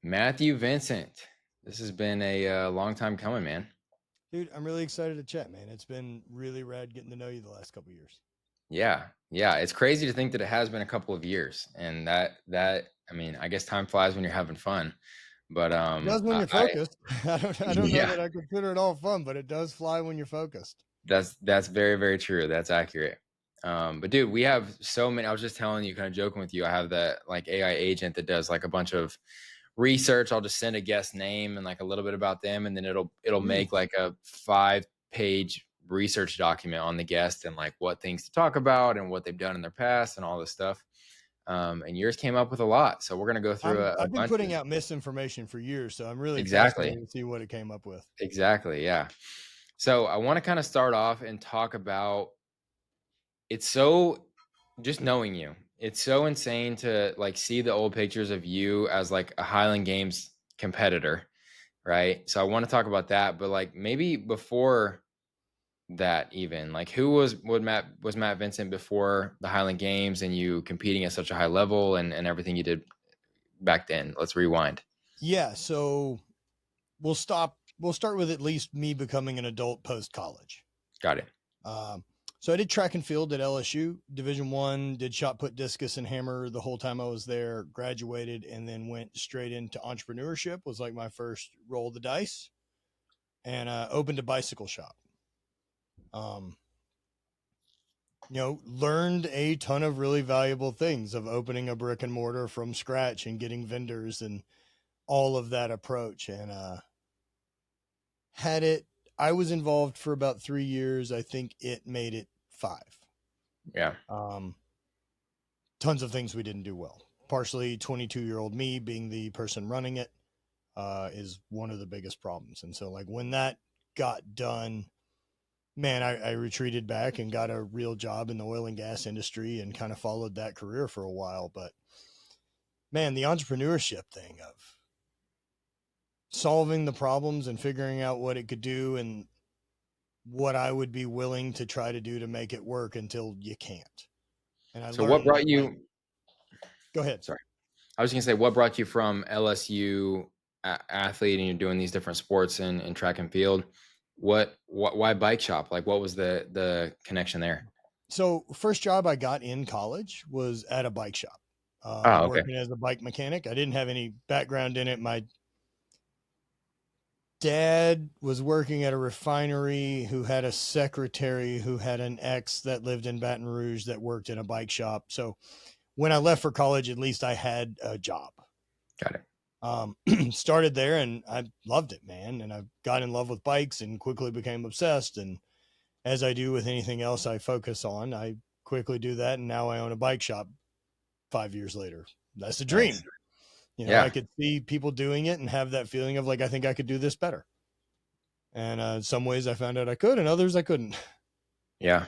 Matthew Vincent. This has been a long time coming, man. Dude, I'm really excited to chat, man. It's been really rad getting to know you the last couple years. Yeah. It's crazy to think that it has been a couple of years, and I guess time flies when you're having fun. But It does when I, you're I focused. I don't know yeah, that I consider it all fun, but it does fly when you're focused. that's very very true. That's accurate. But dude, we have so many. I was just telling you, kind of joking with you. I have that like AI agent that does like a bunch of research. I'll just send a guest name and like a little bit about them, and then it'll Mm. make like a 5-page research document on the guest and like what things to talk about and what they've done in their past and all this stuff. And yours came up with a lot, so we're gonna go through a I've been bunch of putting out misinformation for years, so I'm really exactly, fascinated to see what it came up with. exactly, yeah. So I want to kind of start off and talk about it's so just knowing you. It's so insane to like see the old pictures of you as like a Highland Games competitor, right? So I want to talk about that, but like maybe before that even, like who was Matt Vincent before the Highland Games and you competing at such a high level and everything you did back then? Let's rewind. Yeah, so we'll start with at least me becoming an adult post college. Got it. Um, so I did track and field at LSU, Division One. Did shot put, discus, and hammer the whole time I was there. Graduated and then went straight into entrepreneurship. Was like my first roll of the dice, and opened a bicycle shop. Um, learned a ton of really valuable things of opening a brick and mortar from scratch and getting vendors and all of that approach. And had it, I was involved for about 3 years. I think it made it 5. Yeah. Um, Tons of things we didn't do well. Partially 22-year-old me being the person running it is one of the biggest problems. And so, like, when that got done, man, I retreated back and got a real job in the oil and gas industry and kind of followed that career for a while. But man, the entrepreneurship thing of solving the problems and figuring out what it could do and what I would be willing to try to do to make it work until you can't. And I So what learned brought that, like, you go ahead. sorry. I was gonna say what brought you from LSU athlete and you're doing these different sports and track and field. What why bike shop? Like what was the connection there? So, first job I got in college was at a bike shop, Oh, okay. working as a bike mechanic. I didn't have any background in it. My dad was working at a refinery who had a secretary who had an ex that lived in Baton Rouge that worked in a bike shop. So when I left for college, at least I had a job. Got it. Started there and I loved it, man. And I got in love with bikes and quickly became obsessed. And as I do with anything else I focus on, I quickly do that. And now I own a bike shop 5 years later. That's a dream. Nice. I Yeah. could see people doing it and have that feeling of like, I think I could do this better. And some ways I found out I could, and others I couldn't. Yeah.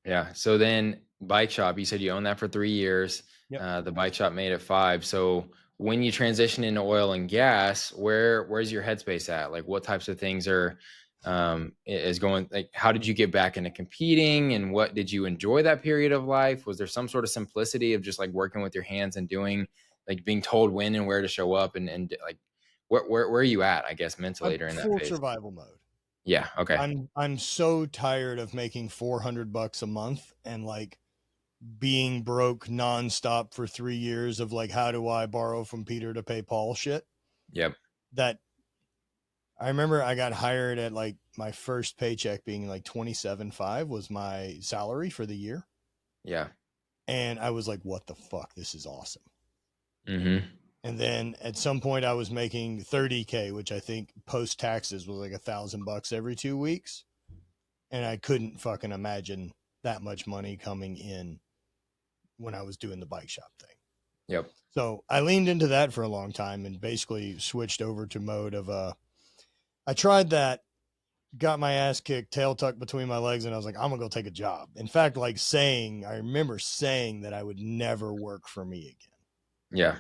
Yeah. So then bike shop, you said you owned that for 3 years. Yep. The bike shop made it 5. So when you transition into oil and gas, where's your headspace at? Like what types of things are is going like how did you get back into competing and what did you enjoy that period of life? Was there some sort of simplicity of just like working with your hands and doing like being told when and where to show up and like where are you at, I guess, mentally I'm during that full phase? survival mode. Yeah. Okay. I'm so tired of making $400 a month and like being broke nonstop for 3 years of like, how do I borrow from Peter to pay Paul shit. Yep. That I remember I got hired at like my first paycheck being like 27.5 was my salary for the year. Yeah. And I was like, what the fuck? This is awesome. Mm-hmm. And then at some point I was making 30K, which I think post taxes was like $1,000 every 2 weeks. And I couldn't fucking imagine that much money coming in when I was doing the bike shop thing. Yep. So I leaned into that for a long time and basically switched over to mode of I tried that, got my ass kicked, tail tucked between my legs, and I was like, I'm gonna go take a job. In fact, like I remember saying that I would never work for me again. Yeah.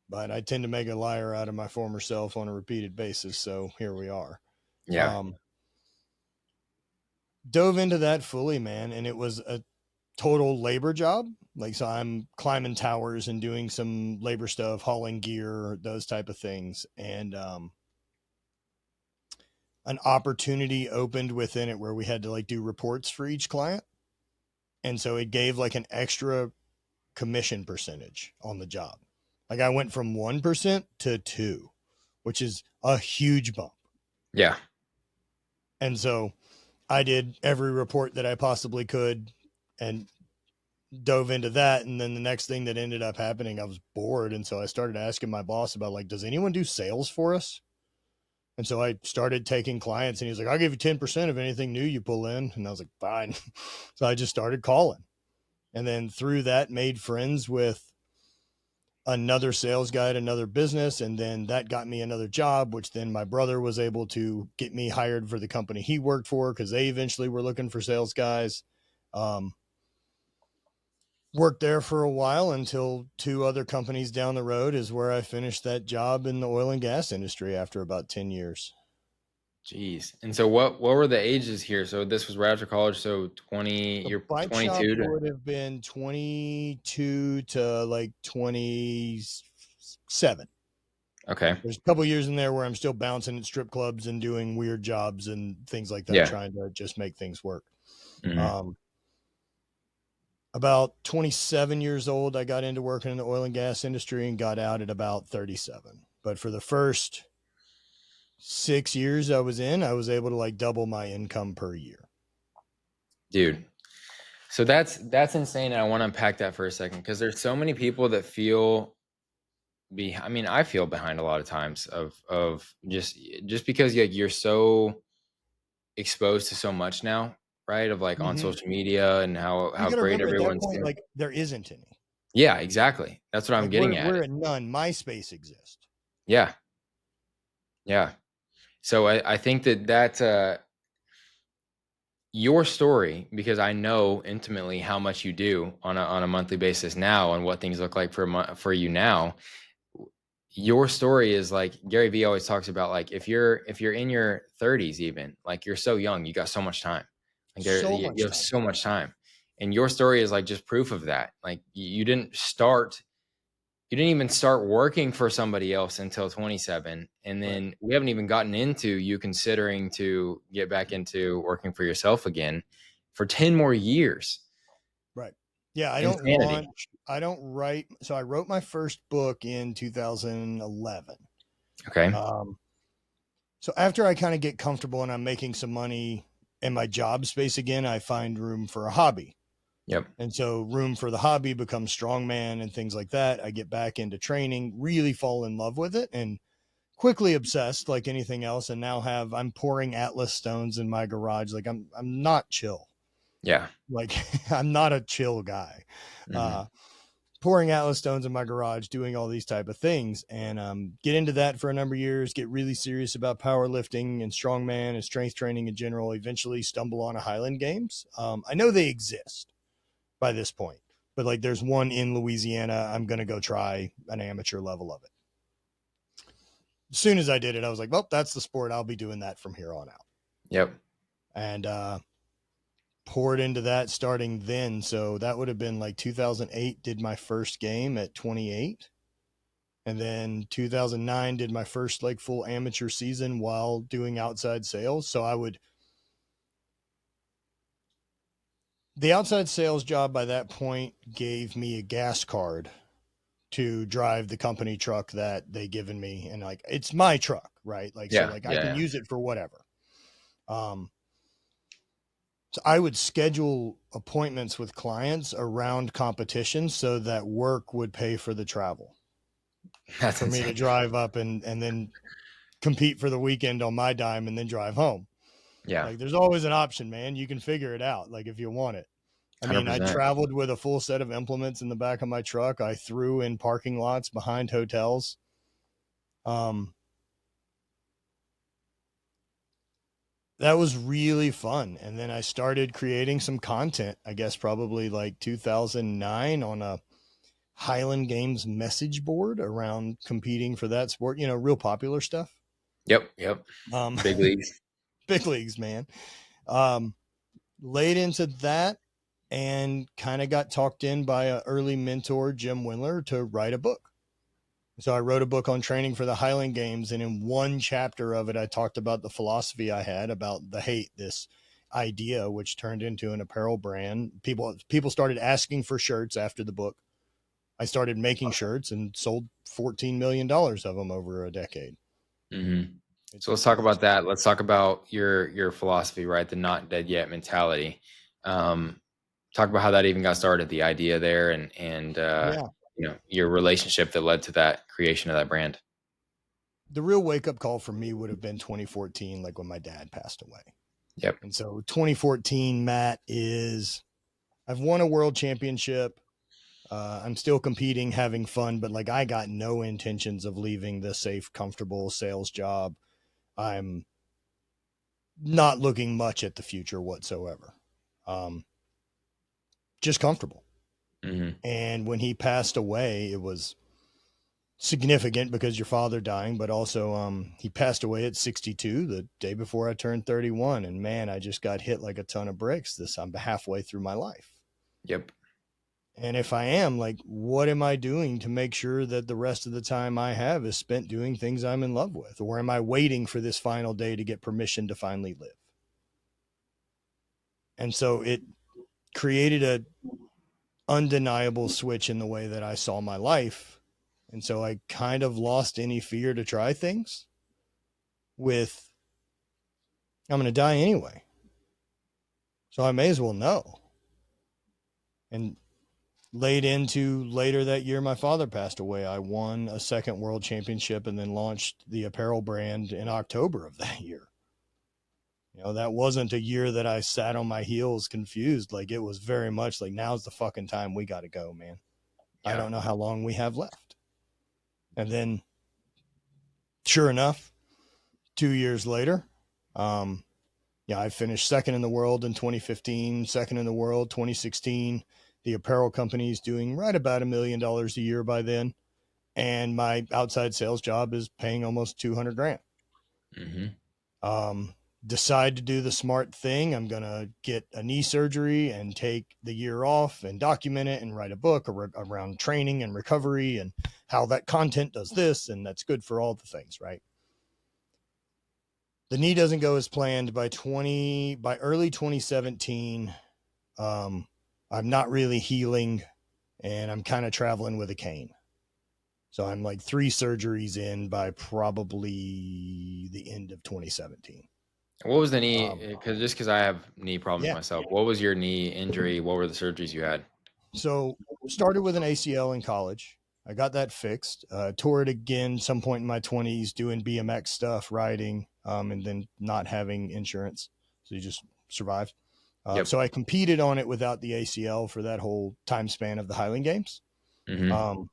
But I tend to make a liar out of my former self on a repeated basis. So here we are. Yeah. Um, Dove into that fully, man. And it was a total labor job. Like, so I'm climbing towers and doing some labor stuff, hauling gear, those type of things. And an opportunity opened within it where we had to like do reports for each client. And so it gave like an extra commission percentage on the job. Like I went from 1% to 2, which is a huge bump. Yeah. And so I did every report that I possibly could and dove into that. And then the next thing that ended up happening, I was bored. And so I started asking my boss about like, does anyone do sales for us? And so I started taking clients and he's like, I'll give you 10% of anything new you pull in. And I was like, fine. So I just started calling. And then through that made friends with another sales guy at another business. And then that got me another job, which then my brother was able to get me hired for the company he worked for because they eventually were looking for sales guys. Worked there for a while until 2 other companies down the road is where I finished that job in the oil and gas industry after about 10 years. Jeez. And so what were the ages here? So this was right after college. So 20, The you're bike shop 22 to, would have been 22 to like 27. okay. There's a couple of years in there where I'm still bouncing at strip clubs and doing weird jobs and things like that, Yeah. trying to just make things work. Mm-hmm. About 27 years old, I got into working in the oil and gas industry and got out at about 37. But for the first 6 years I was in, I was able to like double my income per year. Dude. So that's insane. And I want to unpack that for a second because there's so many people that feel I mean, I feel behind a lot of times of just because you're so exposed to so much now, right? Of like on Mm-hmm. social media and You how got to great remember at that everyone's point, doing. like there isn't any. Yeah, exactly. That's what I'm Like getting at. we're at none. MySpace exists. Yeah. Yeah. So I think that your story, because I know intimately how much you do on a monthly basis now and what things look like for you now. Your story is like Gary Vee always talks about, like if you're in your 30s, even like you're so young, you got so much time. Like So you much have time. so much time. And your story is like just proof of that. Like you didn't even start working for somebody else until 27. And Right. then we haven't even gotten into you considering to get back into working for yourself again for 10 more years. Right. Yeah. Insanity. I don't write. So I wrote my first book in 2011. Okay. Um, so after I kind of get comfortable and I'm making some money in my job space again, I find room for a hobby. Yep. And so room for the hobby becomes strongman and things like that. I get back into training, really fall in love with it and quickly obsessed like anything else. And now I'm pouring Atlas stones in my garage. Like I'm not chill. Yeah. Like I'm not a chill guy. Hmm. Uh, pouring Atlas stones in my garage, doing all these type of things, and get into that for a number of years. Get really serious about powerlifting and strongman and strength training in general. Eventually, stumble on a Highland Games. I know they exist by this point, but like there's one in Louisiana. I'm gonna go try an amateur level of it. As soon as I did it, I was like, well, that's the sport. I'll be doing that from here on out. Yep. And poured into that starting then. So that would have been like 2008, did my first game at 28. And then 2009 did my first like full amateur season while doing outside sales. So the outside sales job by that point gave me a gas card to drive the company truck that they given me. And like, it's my truck, right? Like, so Yeah. like I can Yeah. use it for whatever. So I would schedule appointments with clients around competition so that work would pay for the travel That's for me to insane. drive up and then compete for the weekend on my dime and then drive home. Yeah. Like there's always an option, man. You can figure it out. Like if you want it. I mean, I 100%. traveled with a full set of implements in the back of my truck. I threw in parking lots behind hotels. Um, that was really fun. And then I started creating some content, I guess probably like 2009 on a Highland Games message board around competing for that sport, real popular stuff. Yep. Yep. Um, Big leagues. big leagues, man. Um, laid into that. and kind of got talked in by an early mentor, Jim Windler, to write a book. So I wrote a book on training for the Highland Games, and in one chapter of it, I talked about the philosophy I had about the hate, this idea, which turned into an apparel brand. People started asking for shirts after the book. I started making shirts and sold $14 million of them over a decade. Mm-hmm. It So let's just it talk was about that. Let's talk about your philosophy, right? The not dead yet mentality. Um, talk about how that even got started, the idea there, and yeah. your relationship that led to that creation of that brand. The real wake up call for me would have been 2014, like when my dad passed away. Yep. And so 2014, Matt, is I've won a world championship. I'm still competing, having fun, but like I got no intentions of leaving the safe, comfortable sales job. I'm not looking much at the future whatsoever. Um, just comfortable. Mm-hmm. And when he passed away, it was significant because your father dying, but also he passed away at 62, the day before I turned 31. And man, I just got hit like a ton of bricks. I'm halfway through my life. Yep. And if I am, like, what am I doing to make sure that the rest of the time I have is spent doing things I'm in love with? Or am I waiting for this final day to get permission to finally live? And so it created a undeniable switch in the way that I saw my life. And so I kind of lost any fear to try things with, I'm going to die anyway. So I may as well know. And laid into later that year, my father passed away. I won a second world championship and then launched the apparel brand in October of that year. That wasn't a year that I sat on my heels confused. Like, it was very much like, now's the fucking time we got to go, man. I Yeah. don't know how long we have left. And then, sure enough, 2 years later, I finished second in the world in 2015, second in the world 2016. The apparel company's doing right about $1 million a year by then. And my outside sales job is paying almost 200 grand. Mm-hmm. Um, Decide to do the smart thing. I'm going to get a knee surgery and take the year off and document it and write a book around training and recovery and how that content does this. And that's good for all the things, right? The knee doesn't go as planned by early 2017. I'm not really healing and I'm kind of traveling with a cane. So I'm like 3 surgeries in by probably the end of 2017. What was the Um, knee? Because I have knee problems yeah. myself. What was your knee injury? What were the surgeries you had? So started with an ACL in college. I got that fixed. Tore it again some point in my 20s doing BMX stuff, riding, and then not having insurance. So you just survived. Yep. So I competed on it without the ACL for that whole time span of the Highland Games. Mm-hmm. Um,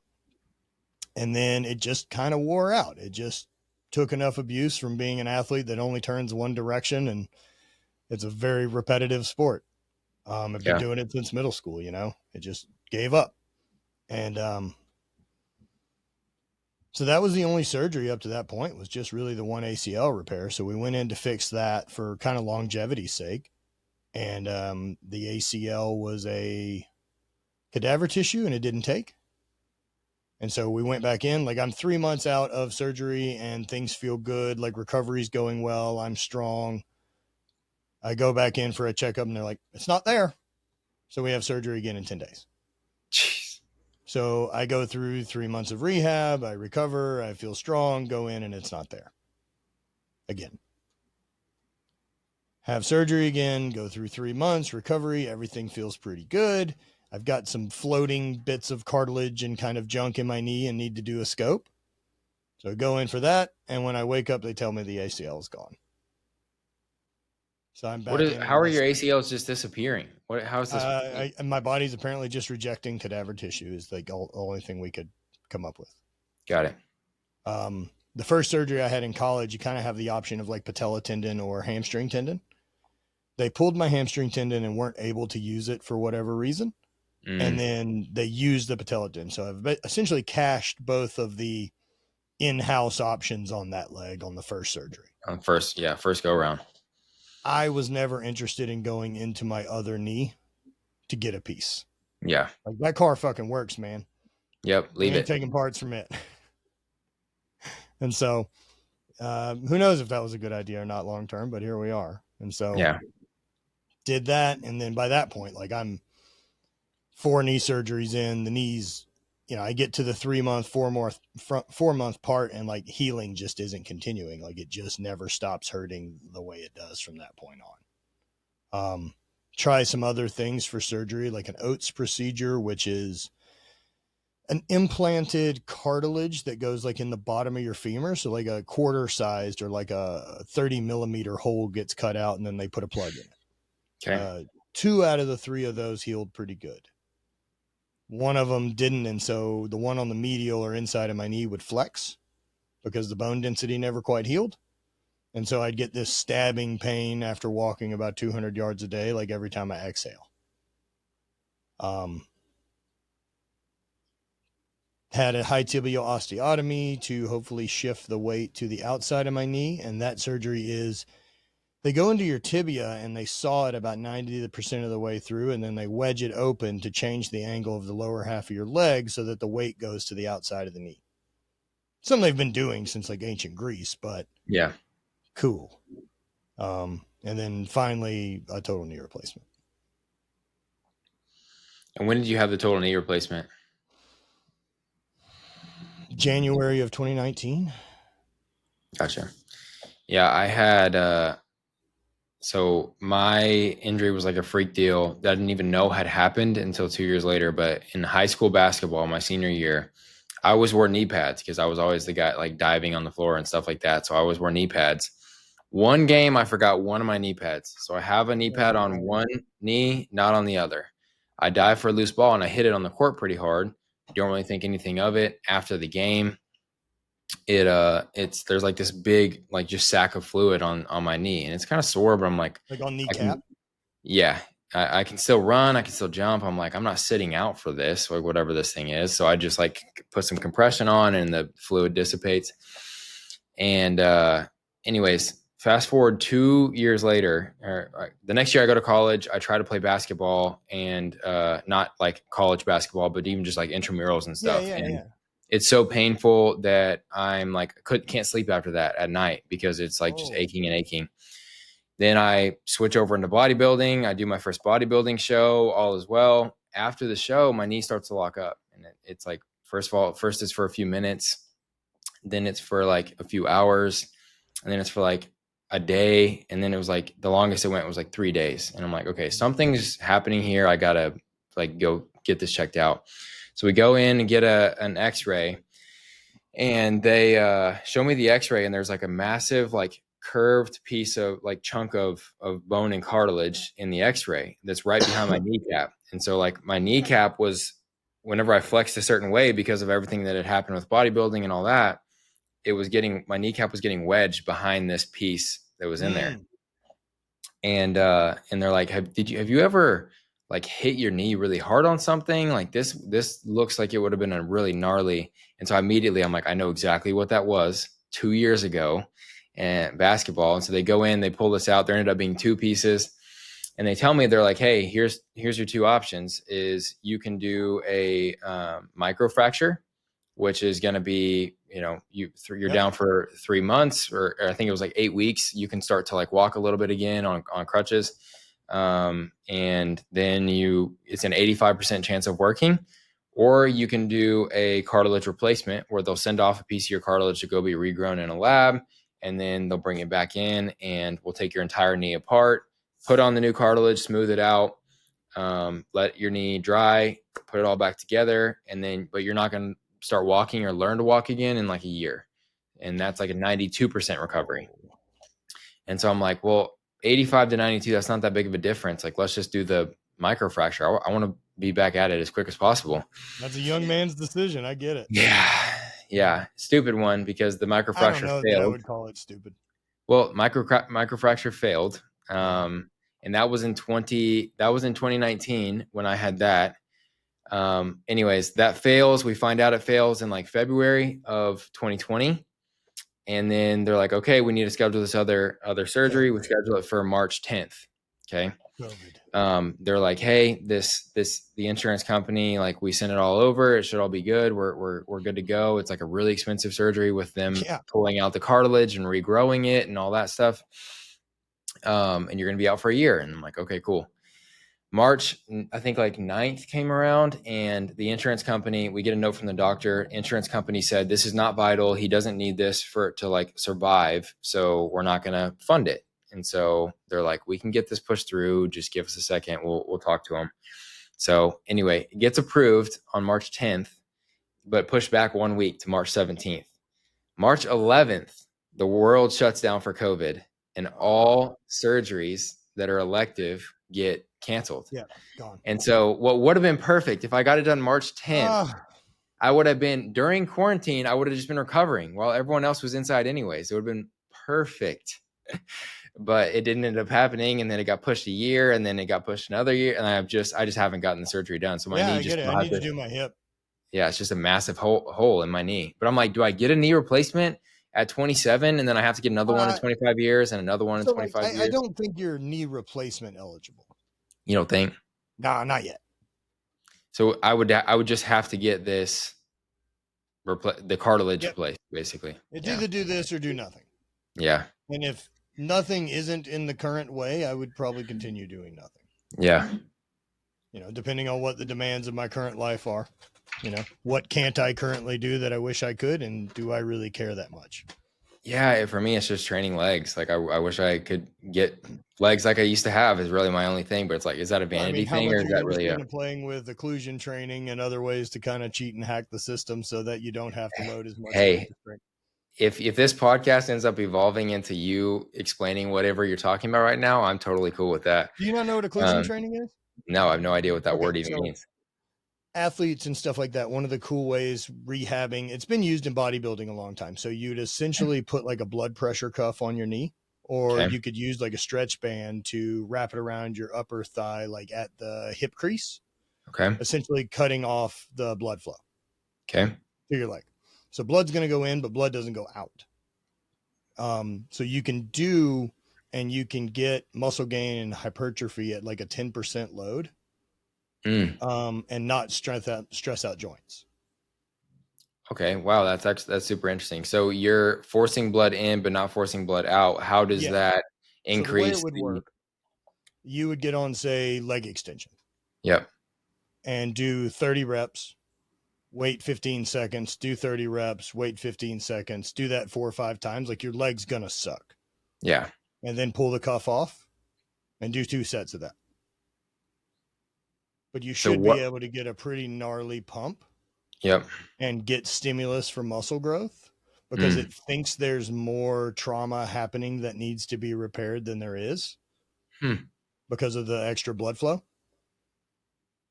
and then it just kind of wore out. It just took enough abuse from being an athlete that only turns one direction, and it's a very repetitive sport. I've been Yeah. doing it since middle school. It just gave up, and so that was the only surgery up to that point, was just really the one ACL repair. So we went in to fix that for kind of longevity's sake, and the ACL was a cadaver tissue, and it didn't take. And so we went back in. Like, I'm 3 months out of surgery and things feel good. Like, recovery's going well. I'm strong. I go back in for a checkup and they're like, it's not there. So we have surgery again in 10 days. Jeez. So I go through 3 months of rehab. I recover. I feel strong, go in, and it's not there again. Have surgery again, go through 3 months, recovery. Everything feels pretty good. I've got some floating bits of cartilage and kind of junk in my knee and need to do a scope. So I go in for that. And when I wake up, they tell me the ACL is gone. So I'm back in How are this. your ACLs just disappearing? How is this? My body's apparently just rejecting cadaver tissue is like the only thing we could come up with. Got it. The first surgery I had in college, you kind of have the option of like patella tendon or hamstring tendon. They pulled my hamstring tendon and weren't able to use it for whatever reason. And Mm. then they used the patella tendon. So I've essentially cashed both of the in-house options on that leg on the first surgery. First go around. I was never interested in going into my other knee to get a piece. Yeah. Like, that car fucking works, man. Yep. We Leave ain't it. taking parts from it. And so, who knows if that was a good idea or not long term, but here we are. And so, Yeah. did that. And then by that point, like, I'm 4 knee surgeries in. The knees, I get to the 3 month, 4 month part, and like healing just isn't continuing. Like, it just never stops hurting the way it does from that point on. Try some other things for surgery, like an Oates procedure, which is an implanted cartilage that goes like in the bottom of your femur. So like a quarter sized or like a 30 millimeter hole gets cut out, and then they put a plug in it. Okay. 2 out of the 3 of those healed pretty good. One of them didn't. And so the one on the medial or inside of my knee would flex because the bone density never quite healed. And so I'd get this stabbing pain after walking about 200 yards a day, like every time I exhale. Had a high tibial osteotomy to hopefully shift the weight to the outside of my knee. And that surgery is, they go into your tibia and they saw it about 90% of the way through, and then they wedge it open to change the angle of the lower half of your leg so that the weight goes to the outside of the knee. Something they've been doing since like ancient Greece, but Yeah. cool. And then finally a total knee replacement. And when did you have the total knee replacement? January of 2019. Gotcha. Yeah, I had so my injury was like a freak deal that I didn't even know had happened until 2 years later. But in high school basketball, my senior year, I always wore knee pads because I was always the guy like diving on the floor and stuff like that. So I always wore knee pads. One game, I forgot one of my knee pads. So I have a knee pad on one knee, not on the other. I dive for a loose ball and I hit it on the court pretty hard. Don't really think anything of it. After the game, it's there's like this big like just sack of fluid on my knee, and it's kind of sore, but I'm like on I kneecap. can, yeah, I can still run, I can still jump. I'm like, I'm not sitting out for this, like whatever this thing is. So I just like put some compression on and the fluid dissipates. And anyways, fast forward 2 years later, or the next year I go to college, I try to play basketball, and not like college basketball, but even just like intramurals and stuff. And it's so painful that I'm like, can't sleep after that at night because it's like just aching and aching. Then I switch over into bodybuilding. I do my first bodybuilding show, all as well. After the show, my knee starts to lock up. And it's like, first it's for a few minutes. Then it's for like a few hours. And then it's for like a day. And then it was like, the longest it went was like 3 days. And I'm like, okay, something's happening here. I got to like go get this checked out. So we go in and get an x-ray, and they show me the x-ray, and there's like a massive like curved piece of like chunk of bone and cartilage in the x-ray that's right behind my kneecap. And so like my kneecap was, whenever I flexed a certain way because of everything that had happened with bodybuilding and all that, my kneecap was getting wedged behind this piece that was in there. And they're like, have you ever like hit your knee really hard on something like this looks like it would have been a really gnarly. And so immediately I'm like, I know exactly what that was 2 years ago and basketball. And so they go in, they pull this out, there ended up being 2 pieces, and they tell me, they're like, hey, here's your 2 options. Is you can do a microfracture, which is going to be, you're down for 3 months, or I think it was like 8 weeks. You can start to like walk a little bit again on crutches. And then it's an 85% chance of working, or you can do a cartilage replacement where they'll send off a piece of your cartilage to go be regrown in a lab. And then they'll bring it back in, and we'll take your entire knee apart, put on the new cartilage, smooth it out, let your knee dry, put it all back together. But you're not going to start walking or learn to walk again in like a year. And that's like a 92% recovery. And so I'm like, well, 85 to 92, that's not that big of a difference. Like, let's just do the microfracture. I want to be back at it as quick as possible. That's a young man's decision. I get it. Yeah. Stupid one, because the microfracture I don't know failed. that I would call it stupid. Well, microfracture failed. And that was in 2019 when I had that. Anyways, that fails. We find out it fails in like February of 2020. And then they're like, okay, we need to schedule this other surgery. We schedule it for March 10th. Okay. COVID. They're like, hey, the insurance company, like we sent it all over. It should all be good. We're good to go. It's like a really expensive surgery with them Yeah. pulling out the cartilage and regrowing it and all that stuff. And you're going to be out for a year. And I'm like, okay, cool. March, I think like 9th came around, and the insurance company, we get a note from the doctor. Insurance company said, this is not vital. He doesn't need this for it to like survive. So we're not going to fund it. And so they're like, we can get this pushed through. Just give us a second. We'll talk to him. So anyway, it gets approved on March 10th, but pushed back 1 week to March 17th. March 11th, the world shuts down for COVID, and all surgeries that are elective get canceled. Yeah, gone. And so what would have been perfect if I got it done March 10th, I would have been during quarantine, I would have just been recovering while everyone else was inside anyways. It would have been perfect. But it didn't end up happening, and then it got pushed a year, and then it got pushed another year, and I just haven't gotten the surgery done. So my knee I just get it. I need to do my hip. Yeah, it's just a massive hole in my knee. But I'm like, do I get a knee replacement at 27, and then I have to get another one in 25 years and another one in 25 years? I don't think you're knee replacement eligible. You don't think? Nah, not yet. So I would just have to get this the cartilage replaced, basically. It's either do this or do nothing. Yeah. And if nothing isn't in the current way, I would probably continue doing nothing. Yeah. You know, depending on what the demands of my current life are. You know, what can't I currently do that I wish I could, and do I really care that much? Yeah, for me, it's just training legs. Like I wish I could get legs like I used to have is really my only thing. But it's like, is that a vanity thing, or is that really playing with occlusion training and other ways to kind of cheat and hack the system so that you don't have to load as much? Hey, if this podcast ends up evolving into you explaining whatever you're talking about right now, I'm totally cool with that. Do you not know what occlusion training is? No, I have no idea what that word even means. Athletes and stuff like that, one of the cool ways rehabbing, it's been used in bodybuilding a long time. So you'd essentially put like a blood pressure cuff on your knee, or you could use like a stretch band to wrap it around your upper thigh, like at the hip crease. Okay. Essentially cutting off the blood flow. Okay. To your leg. So blood's going to go in, but blood doesn't go out. So you can do, and you can get muscle gain and hypertrophy at like a 10% load. And not stress out joints. Okay. Wow. That's super interesting. So you're forcing blood in, but not forcing blood out. How does that increase? So the way it would work, you would get on, say, leg extension. Yep. And do 30 reps, wait 15 seconds, do 30 reps, wait 15 seconds, do that 4 or 5 times. Like your leg's going to suck. Yeah. And then pull the cuff off and do 2 sets of that. But you should be able to get a pretty gnarly pump. Yep. And get stimulus for muscle growth because it thinks there's more trauma happening that needs to be repaired than there is because of the extra blood flow.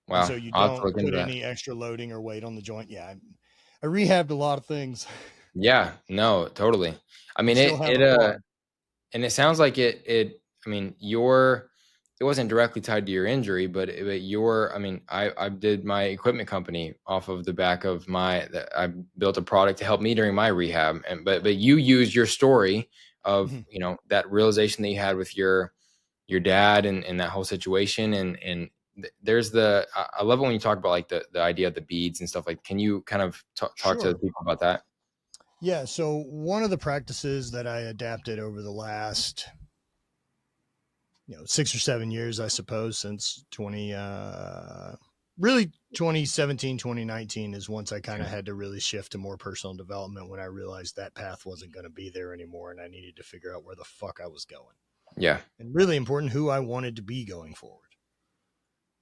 Wow. And so you don't put any extra loading or weight on the joint. Yeah. I rehabbed a lot of things. Yeah, no, totally. I mean, and it sounds like it, I mean, it wasn't directly tied to your injury, but I mean, I did my equipment company off of the back of I built a product to help me during my rehab. But you use your story of, you know, that realization that you had with your dad and that whole situation. And there's I love it when you talk about like the idea of the beads and stuff. Like, can you kind of talk to the people about that? Yeah. So one of the practices that I adapted over the last 6 or 7 years, I suppose, since 2017, 2019 is once I kind of had to really shift to more personal development when I realized that path wasn't going to be there anymore. And I needed to figure out where the fuck I was going. Yeah. And really important, who I wanted to be going forward.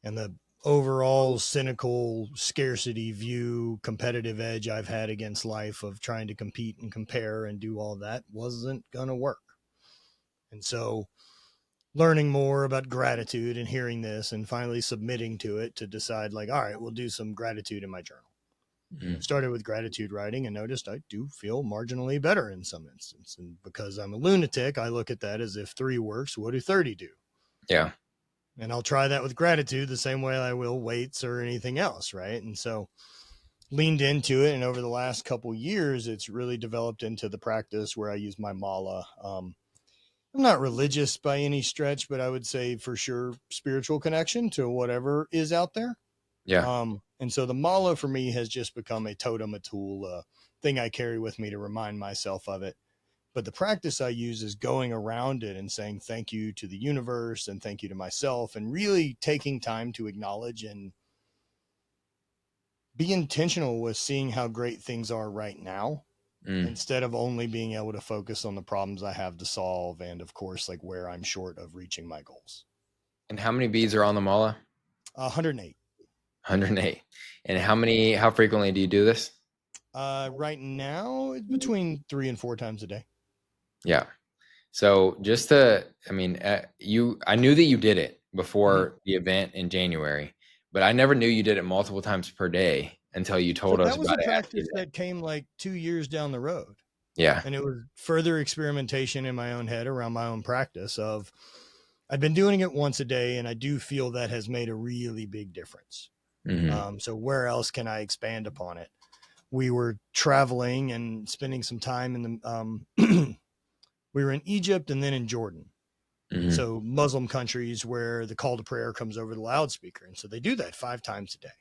And the overall cynical scarcity view, competitive edge I've had against life of trying to compete and compare and do all that wasn't going to work. And so learning more about gratitude and hearing this and finally submitting to it to decide like, all right, we'll do some gratitude in my journal. Started with gratitude writing and noticed I do feel marginally better in some instance. And because I'm a lunatic, I look at that as if 3 works, what do 30 do? Yeah. And I'll try that with gratitude the same way I will weights or anything else. Right. And so leaned into it. And over the last couple years, it's really developed into the practice where I use my mala. I'm not religious by any stretch, but I would say for sure spiritual connection to whatever is out there. Yeah. And so the mala for me has just become a totem, a tool, a thing I carry with me to remind myself of it. But the practice I use is going around it and saying thank you to the universe and thank you to myself, and really taking time to acknowledge and be intentional with seeing how great things are right now, Mm. instead of only being able to focus on the problems I have to solve and, of course, like where I'm short of reaching my goals. And how many beads are on the mala? 108. 108. And how frequently do you do this? Right now, it's between 3 and 4 times a day. Yeah. So just to, I mean, I knew that you did it Mhm. before the event in January, but I never knew you did it multiple times per day until you So told us that was a about it after the practice event. that came like 2 years down the road. Yeah. And it was further experimentation in my own head around my own practice of, I've been doing it once a day, and I do feel that has made a really big difference. Hmm. So where else can I expand upon it? We were traveling and spending some time in the, we were in Egypt and then in Jordan. Hmm. So Muslim countries where the call to prayer comes over the loudspeaker. And so they do that 5 times a day.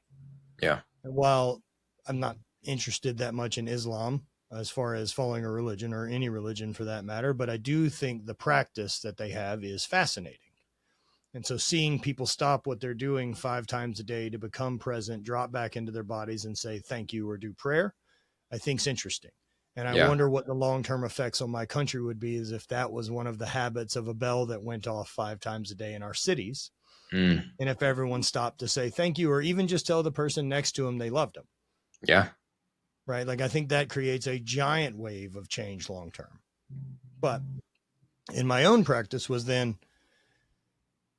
Yeah. And while I'm not interested that much in Islam as far as following a religion or any religion for that matter, but I do think the practice that they have is fascinating. And so seeing people stop what they're doing 5 times a day to become present, drop back into their bodies and say thank you or do prayer, I think is interesting. And I Yeah. wonder what the long-term effects on my country would be, is if that was one of the habits of a bell that went off 5 times a day in our cities. Mm. And if everyone stopped to say thank you, or even just tell the person next to them they loved them, Yeah. right? Like, I think that creates a giant wave of change long-term. But in my own practice was then,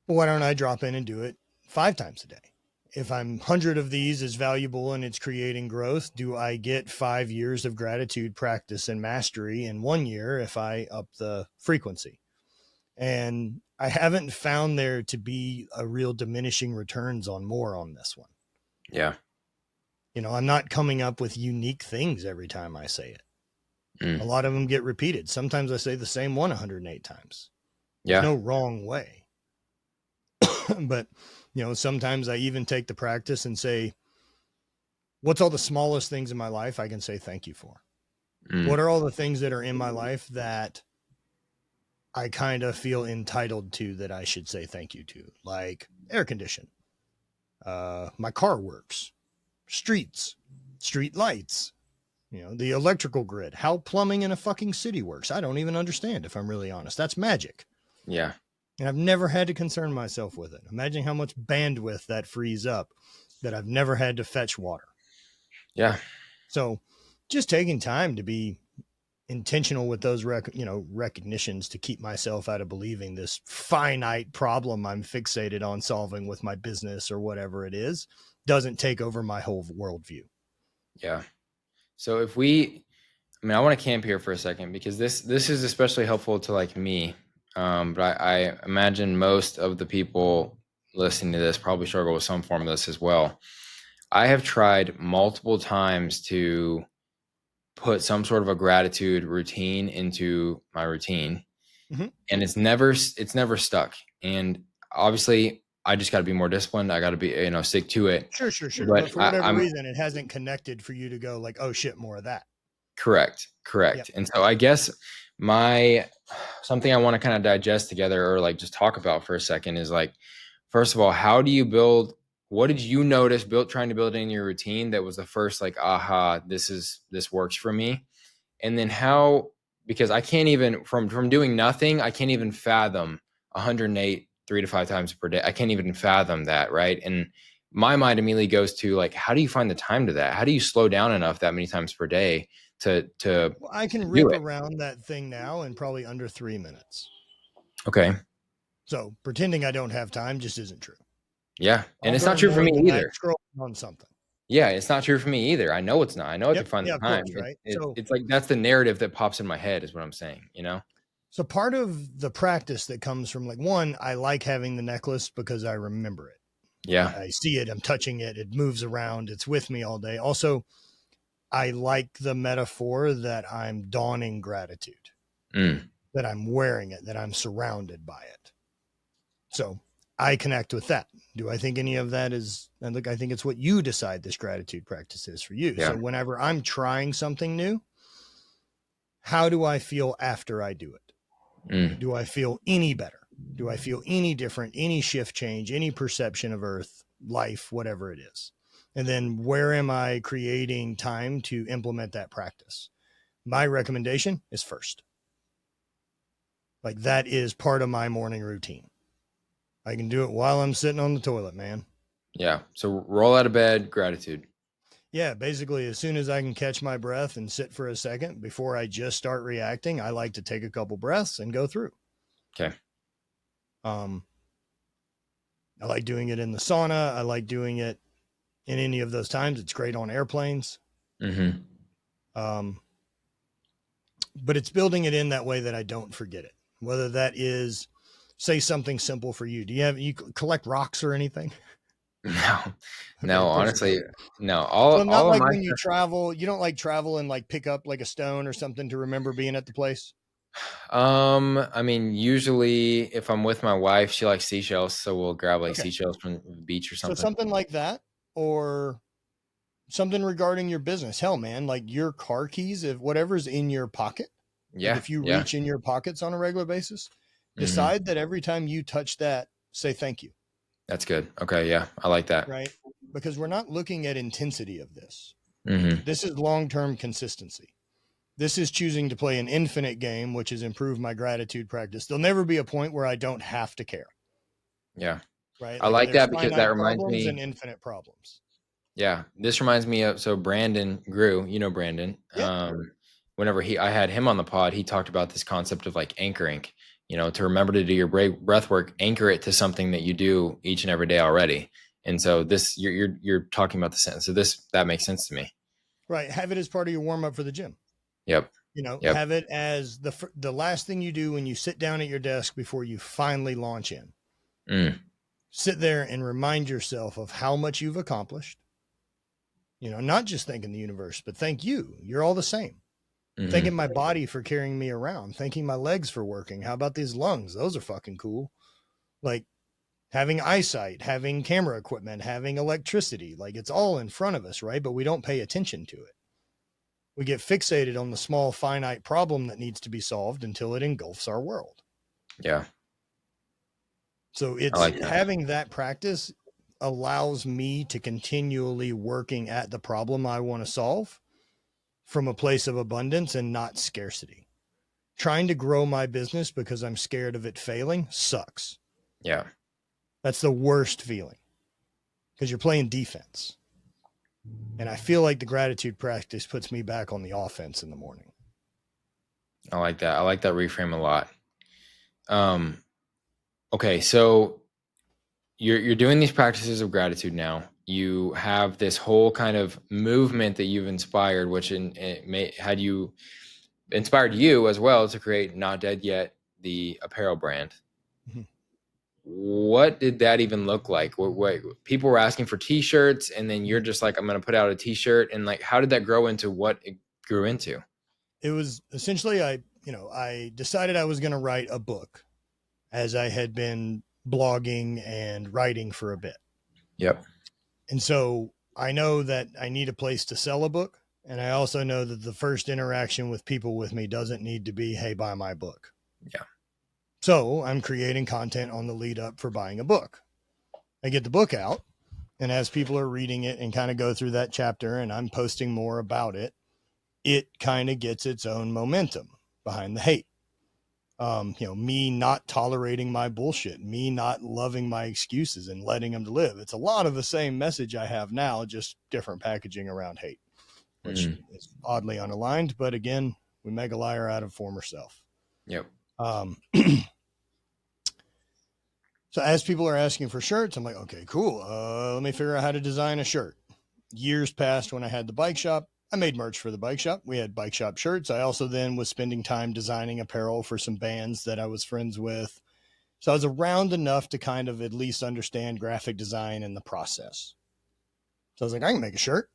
well, why don't I drop in and do it 5 times a day? If I'm 100 of these is valuable and it's creating growth, do I get 5 years of gratitude practice and mastery in 1 year if I up the frequency? And I haven't found there to be a real diminishing returns on more on this one. Yeah. I'm not coming up with unique things every time I say it. A Mm. lot of them get repeated. Sometimes I say the same one 108 times. There's Yeah. no wrong way. But, sometimes I even take the practice and say, what's all the smallest things in my life I can say thank you for? What Mm. are all the things that are in my life that I kind of feel entitled to that I should say thank you to? Like air condition, my car works, streets, street lights, the electrical grid, how plumbing in a fucking city works. I don't even understand, if I'm really honest. That's magic. Yeah. And I've never had to concern myself with it. Imagine how much bandwidth that frees up, that I've never had to fetch water. Yeah. So just taking time to be intentional with those recognitions, to keep myself out of believing this finite problem I'm fixated on solving with my business or whatever it is doesn't take over my whole worldview. Yeah. So I want to camp here for a second because this is especially helpful to like me. But I imagine most of the people listening to this probably struggle with some form of this as well. I have tried multiple times to put some sort of a gratitude routine into my routine, Mm-hmm. and it's never stuck. And obviously, I just got to be more disciplined. I got to be stick to it. Sure. But But for whatever reason, it hasn't connected for you to go like, oh shit, more of that. Correct, Yep. correct. And so I guess my something I want to kind of digest together or like just talk about for a second is like, first of all, how do you build, what did you notice trying to build in your routine that was the first like, aha, this works for me? And then how, because I can't even from doing nothing, I can't even fathom 108 3 to 5 times per day. I can't even fathom that, right? And my mind immediately goes to like, how do you find the time to that? How do you slow down enough that many times per day to Well, I can do rip it? around that thing now in probably under 3 minutes. Okay. So pretending I don't have time just isn't true. Yeah. And I'll it's not burn true for more me than that either. scrolling on something. Yeah, it's not true for me either. I know it's not. I know I can Yep. find Yeah, the of time. course. Right. It's like that's the narrative that pops in my head is what I'm saying, you know? So part of the practice that comes from, like, one, I like having the necklace because I remember it. Yeah. I see it, I'm touching it, it moves around, it's with me all day. Also, I like the metaphor that I'm dawning gratitude. Mm. that I'm wearing it, that I'm surrounded by it. So I connect with that. Do I think any of that is, and look, I think it's what you decide this gratitude practice is for you. Yeah. So whenever I'm trying something new, how do I feel after I do it? Mm. Do I feel any better? Do I feel any different, any shift change, any perception of earth, life, whatever it is? And then where am I creating time to implement that practice? My recommendation is first. Like that is part of my morning routine. I can do it while I'm sitting on the toilet, man. Yeah. So roll out of bed, gratitude. Yeah, basically, as soon as I can catch my breath and sit for a second before I just start reacting, I like to take a couple breaths and go through. Okay. Um, I like doing it in the sauna. I like doing it in any of those times. It's great on airplanes. Mm-hmm. Um, but it's building it in that way that I don't forget it. Whether that is, say, something simple for you. Do you collect rocks or anything? No, Okay, no, of course you don't. honestly, no. So not All of like my when you travel, you don't like travel and like pick up like a stone or something to remember being at the place. I mean, usually if I'm with my wife, she likes seashells, so we'll grab like Okay. seashells from the beach or So something. something like that, or something regarding your business. Hell, man, like your car keys, if whatever's in your pocket, like Yeah, if you yeah. reach in your pockets on a regular basis, Hmm. decide that every time you touch that, say thank you, That's good. Okay, yeah, I like that. right? Because we're not looking at intensity of this. Hmm. This is long term consistency. This is choosing to play an infinite game, which has improved my gratitude practice. There'll never be a point where I don't have to care, Yeah, right? I Like like there's that because that finite reminds problems me. and infinite problems. Yeah, this reminds me of so Brandon Grew, you know Brandon. Yep. Whenever I had him on the pod, he talked about this concept of like anchoring. You know, to remember to do your breath work, anchor it to something that you do each and every day already. And so this, you're talking about the sense. So this that makes sense to me. Right. Have it as part of your warm up for the gym. Yep. Yep. Have it as the last thing you do when you sit down at your desk before you finally launch in. Mm. Sit there and remind yourself of how much you've accomplished. Not just thanking the universe, but thank you. You're all the same. Thanking Hmm. my body for carrying me around. Thanking my legs for working. How about these lungs? Those are fucking cool. Like having eyesight, having camera equipment, having electricity. Like it's all in front of us, right? But we don't pay attention to it. We get fixated on the small finite problem that needs to be solved until it engulfs our world. Yeah, So I it's like that. having that practice allows me to continually working at the problem I want to solve from a place of abundance and not scarcity. Trying to grow my business because I'm scared of it failing sucks. Yeah, That's the worst feeling because you're playing defense. And I feel like the gratitude practice puts me back on the offense in the morning. I like that. I like that reframe a lot. Um, okay, so you're doing these practices of gratitude now. You have this whole kind of movement that you've inspired, which it may had you inspired you as well to create Not Dead Yet, the apparel brand. Mhm. What did that even look like? What people were asking for T-shirts, and then you're just like, I'm going to put out a T-shirt, and like, how did that grow into what it grew into? It was essentially I decided I was going to write a book as I had been blogging and writing for a bit. Yep. And so I know that I need a place to sell a book. And I also know that the first interaction with people with me doesn't need to be, hey, buy my book. Yeah. So I'm creating content on the lead up for buying a book. I get the book out, and as people are reading it and kind of go through that chapter and I'm posting more about it, it kind of gets its own momentum behind the hate. Me not tolerating my bullshit, me not loving my excuses and letting them live. It's a lot of the same message I have now, just different packaging around hate, which Mm. is oddly unaligned. But again, we make a liar out of former self. Yep. Um, so as people are asking for shirts, I'm like, okay, cool. Let me figure out how to design a shirt. Years passed when I had the bike shop. I made merch for the bike shop. We had bike shop shirts. I also then was spending time designing apparel for some bands that I was friends with. So I was around enough to kind of at least understand graphic design and the process. So I was like, I can make a shirt.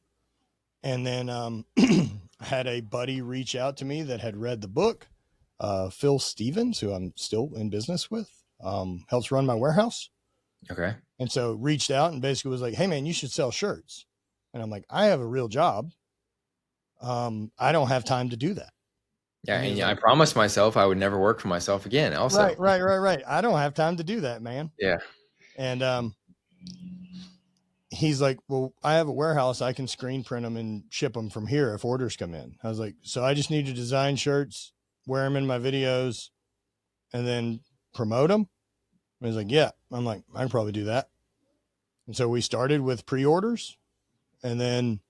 And then I had a buddy reach out to me that had read the book. Phil Stevens, who I'm still in business with, helps run my warehouse. Okay. And so reached out and basically was like, hey man, you should sell shirts. And I'm like, I have a real job. I don't have time to do that. Yeah, And he and was yeah, I like, promised myself I would never work for myself again. Also, right. I don't have time to do that, man. yeah, And he's like, well, I have a warehouse. I can screen print them and ship them from here if orders come in. I was like, so I just need to design shirts, wear them in my videos, and then promote them. And he's like, yeah. I'm like, I can probably do that. And so we started with pre-orders, and then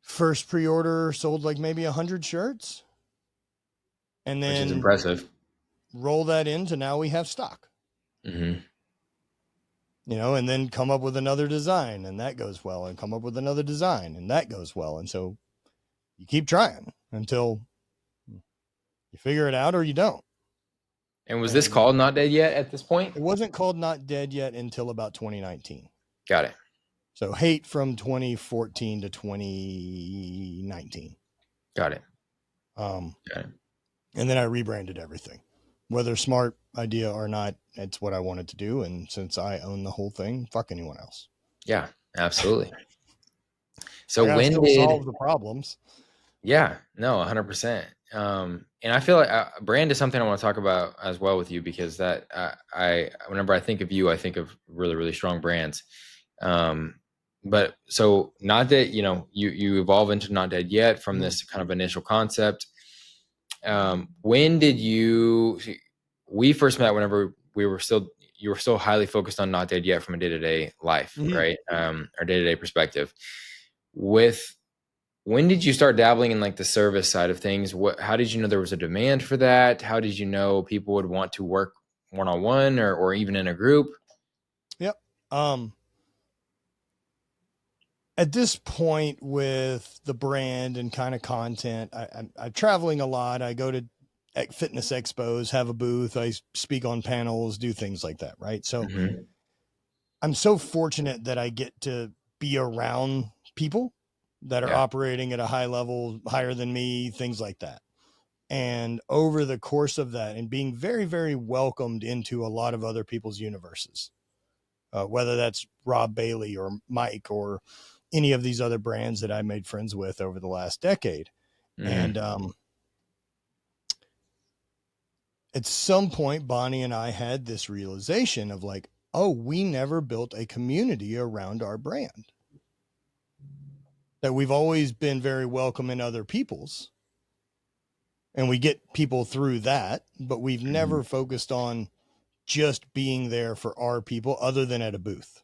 first pre-order sold like maybe 100 shirts, and which is then impressive. roll that into now we have stock. Mm-hmm. And then come up with another design and that goes well, and come up with another design and that goes well. And so you keep trying until you figure it out or you don't. And was this called Not Dead Yet at this point? It wasn't called Not Dead Yet until about 2019. Got it. So hate from 2014 to 2019. Got it. Got it. And then I rebranded everything. Whether smart idea or not, it's what I wanted to do. And since I own the whole thing, fuck anyone else. Yeah, absolutely. So when did solve the problems? Yeah, no, 100%. And I feel like brand is something I want to talk about as well with you, because that whenever I think of you, I think of really, really strong brands. But so Not Dead, you evolve into Not Dead Yet from this kind of initial concept. When did we first met? Whenever you were still highly focused on Not Dead Yet from a day-to-day life, right? Or day-to-day perspective. When did you start dabbling in like the service side of things? How did you know there was a demand for that? How did you know people would want to work one-on-one or even in a group? Yep. At this point with the brand and kind of content, I'm traveling a lot. I go to fitness expos, have a booth. I speak on panels, do things like that. Right. So I'm so fortunate that I get to be around people that are operating at a high level, higher than me, things like that. And over the course of that, and being very, very welcomed into a lot of other people's universes, whether that's Rob Bailey or Mike or any of these other brands that I made friends with over the last decade. And at some point, Bonnie and I had this realization of like, oh, we never built a community around our brand. That we've always been very welcome in other people's, and we get people through that, but we've never focused on just being there for our people other than at a booth.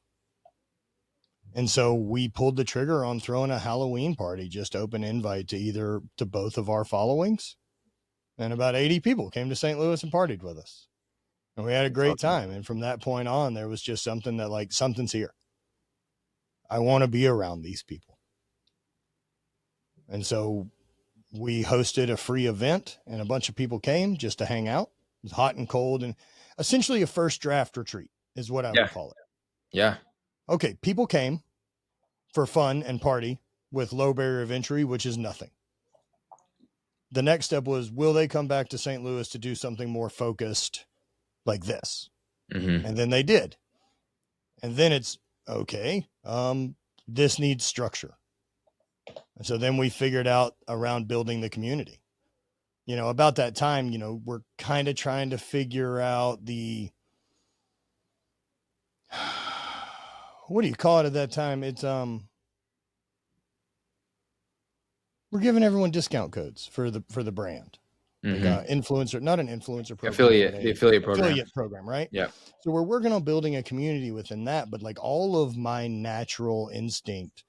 And so we pulled the trigger on throwing a Halloween party, just open invite to both of our followings. And about 80 people came to St. Louis and partied with us. And we had a great time. And from that point on, there was just something that like, something's here. I want to be around these people. And so we hosted a free event and a bunch of people came just to hang out. It was hot and cold, and essentially a first draft retreat is what I would call it. Yeah. Okay. People came for fun and party with low barrier of entry, which is nothing. The next step was, will they come back to St. Louis to do something more focused like this? And then they did. And then it's okay. This needs structure. And so then we figured out around building the community, about that time, we're kind of trying to figure out what do you call it at that time? It's, we're giving everyone discount codes for the brand. Like influencer, not an influencer program, the affiliate program, right? Yeah. So we're working on building a community within that, but like all of my natural instinct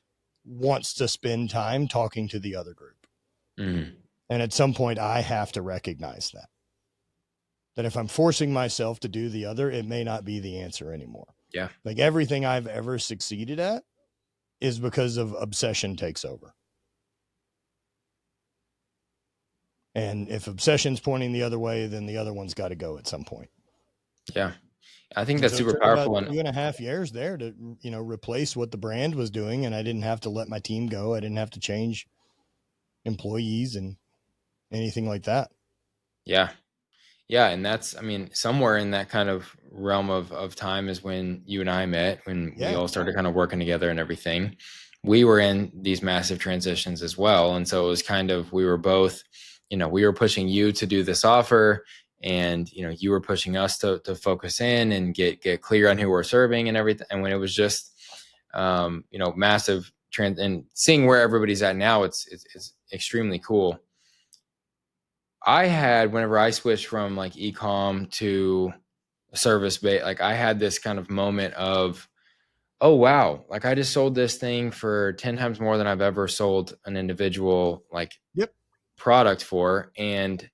wants to spend time talking to the other group. And at some point I have to recognize that if I'm forcing myself to do the other, it may not be the answer anymore. Yeah. Like everything I've ever succeeded at is because of obsession takes over. And if obsession's pointing the other way, then the other one's got to go at some point. Yeah. I think that's super powerful. About 2.5 years there to, replace what the brand was doing. And I didn't have to let my team go. I didn't have to change employees and anything like that. Yeah. Yeah, and that's, I mean, somewhere in that kind of realm of time is when you and I met, when we Yeah. all started kind of working together and everything. We were in these massive transitions as well. And so it was kind of, we were both, we were pushing you to do this offer, and, you were pushing us to focus in and get clear on who we're serving and everything. And when it was just, massive trend, and seeing where everybody's at now, it's extremely cool. I had, whenever I switched from like e-com to service based, like I had this kind of moment of, oh wow, like I just sold this thing for 10 times more than I've ever sold an individual like Yep. product for, and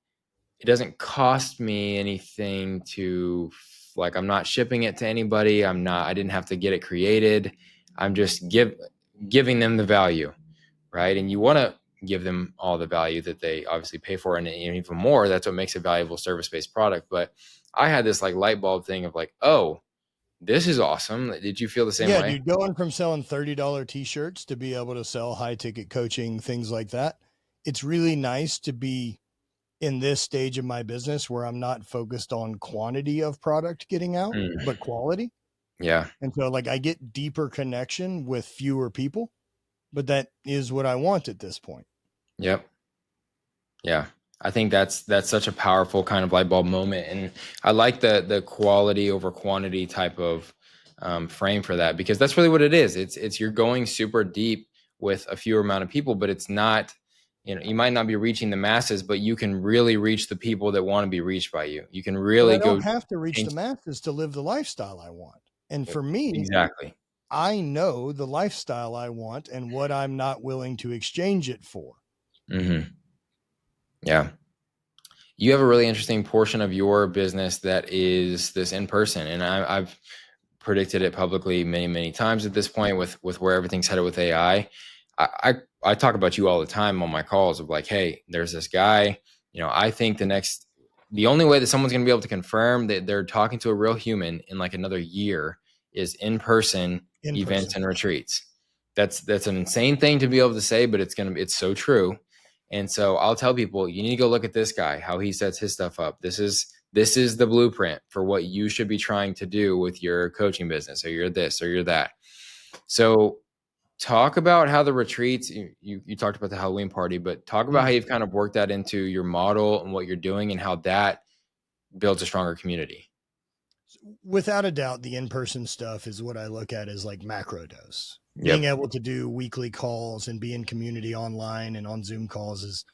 it doesn't cost me anything to, like, I'm not shipping it to anybody. I didn't have to get it created. I'm just giving them the value, right? And you want to give them all the value that they obviously pay for, and even more. That's what makes a valuable service-based product. But I had this like light bulb thing of like, oh, this is awesome. Did you feel the same Yeah, way? dude, going from selling $30 t-shirts to be able to sell high ticket coaching, things like that. It's really nice to be in this stage of my business where I'm not focused on quantity of product getting out, Mm, but quality. yeah. And so like I get deeper connection with fewer people, but that is what I want at this point. Yep. Yeah. I think that's such a powerful kind of light bulb moment, and I like the quality over quantity type of frame for that, because that's really what it is. It's you're going super deep with a fewer amount of people, but it's not, you might not be reaching the masses, but you can really reach the people that want to be reached by you. You can But really I go don't have to reach change. the masses to live the lifestyle I want. And for me, Exactly. I know the lifestyle I want and what I'm not willing to exchange it for. Hmm. Yeah. You have a really interesting portion of your business that is this in person, and I've predicted it publicly many, many times at this point with where everything's headed with AI. I talk about you all the time on my calls of like, hey, there's this guy, I think the only way that someone's going to be able to confirm that they're talking to a real human in like another year is in person In events person. and retreats. That's an insane thing to be able to say, but it's so true. And so I'll tell people, you need to go look at this guy, how he sets his stuff up. This is the blueprint for what you should be trying to do with your coaching business, or you're this or you're that. So talk about how the retreats, you talked about the Halloween party, but talk about how Mhm. you've kind of worked that into your model and what you're doing, and how that builds a stronger community. Without a doubt, the in-person stuff is what I look at as like macro dose. Being Yep. able to do weekly calls and be in community online and on Zoom calls is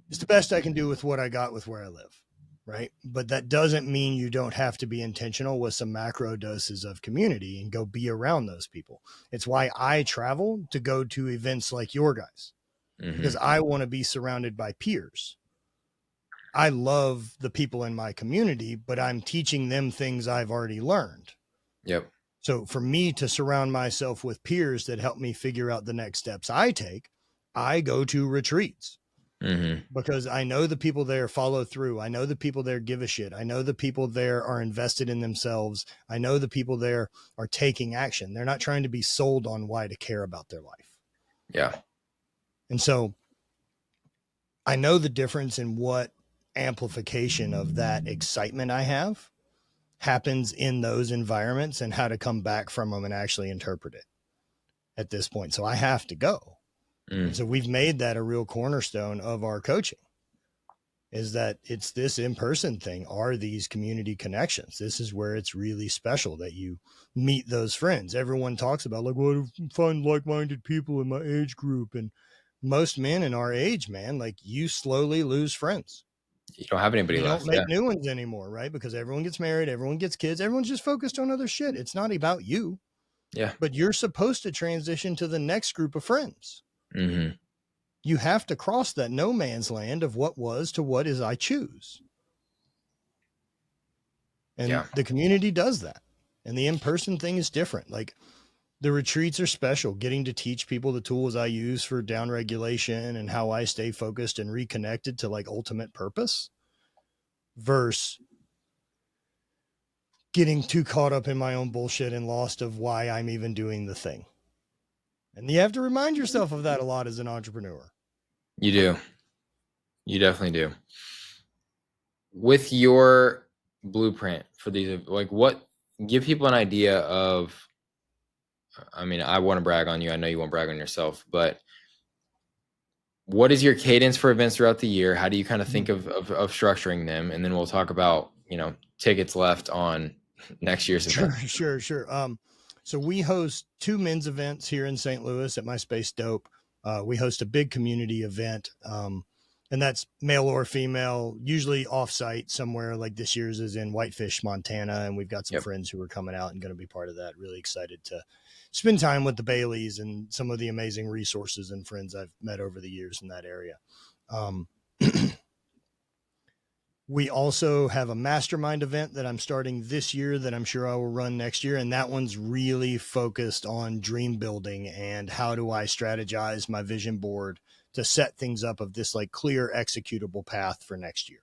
the best I can do with what I got with where I live. Right. But that doesn't mean you don't have to be intentional with some macro doses of community and go be around those people. It's why I travel to go to events like your guys, because Hmm. I want to be surrounded by peers. I love the people in my community, but I'm teaching them things I've already learned. Yep. So for me to surround myself with peers that help me figure out the next steps I take, I go to retreats Hmm. because I know the people there follow through. I know the people there give a shit. I know the people there are invested in themselves. I know the people there are taking action. They're not trying to be sold on why to care about their life. Yeah. And so I know the difference in what amplification of that excitement I have happens in those environments and how to come back from them and actually interpret it at this point. So I have to go. And Mm. so we've made that a real cornerstone of our coaching, is that it's this in-person thing, are these community connections. This is where it's really special that you meet those friends. Everyone talks about like, well, find like-minded people in my age group. And most men in our age, man, like you slowly lose friends. You don't have anybody You don't left. Yeah. make new ones anymore, right? Because everyone gets married, everyone gets kids, everyone's just focused on other shit. It's not about you, Yeah. but you're supposed to transition to the next group of friends. Hmm. You have to cross that no man's land of what was to what is I choose. And Yeah. the community does that. And the in-person thing is different. Like the retreats are special, getting to teach people the tools I use for down regulation and how I stay focused and reconnected to like ultimate purpose versus getting too caught up in my own bullshit and lost of why I'm even doing the thing. And you have to remind yourself of that a lot as an entrepreneur. You do. You definitely do. With your blueprint for these, like what, give people an idea of, I mean, I want to brag on you. I know you won't brag on yourself, but what is your cadence for events throughout the year? How do you kind of think Mhm. of structuring them? And then we'll talk about, tickets left on next year's Sure, event. sure. So we host two men's events here in St. Louis at My Space Dope. We host a big community event, and that's male or female, usually offsite somewhere. Like this year's is in Whitefish, Montana, and we've got some Yep. friends who are coming out and going to be part of that. Really excited to spend time with the Baileys and some of the amazing resources and friends I've met over the years in that area. Um, We also have a mastermind event that I'm starting this year that I'm sure I will run next year. And that one's really focused on dream building and how do I strategize my vision board to set things up of this like clear executable path for next year.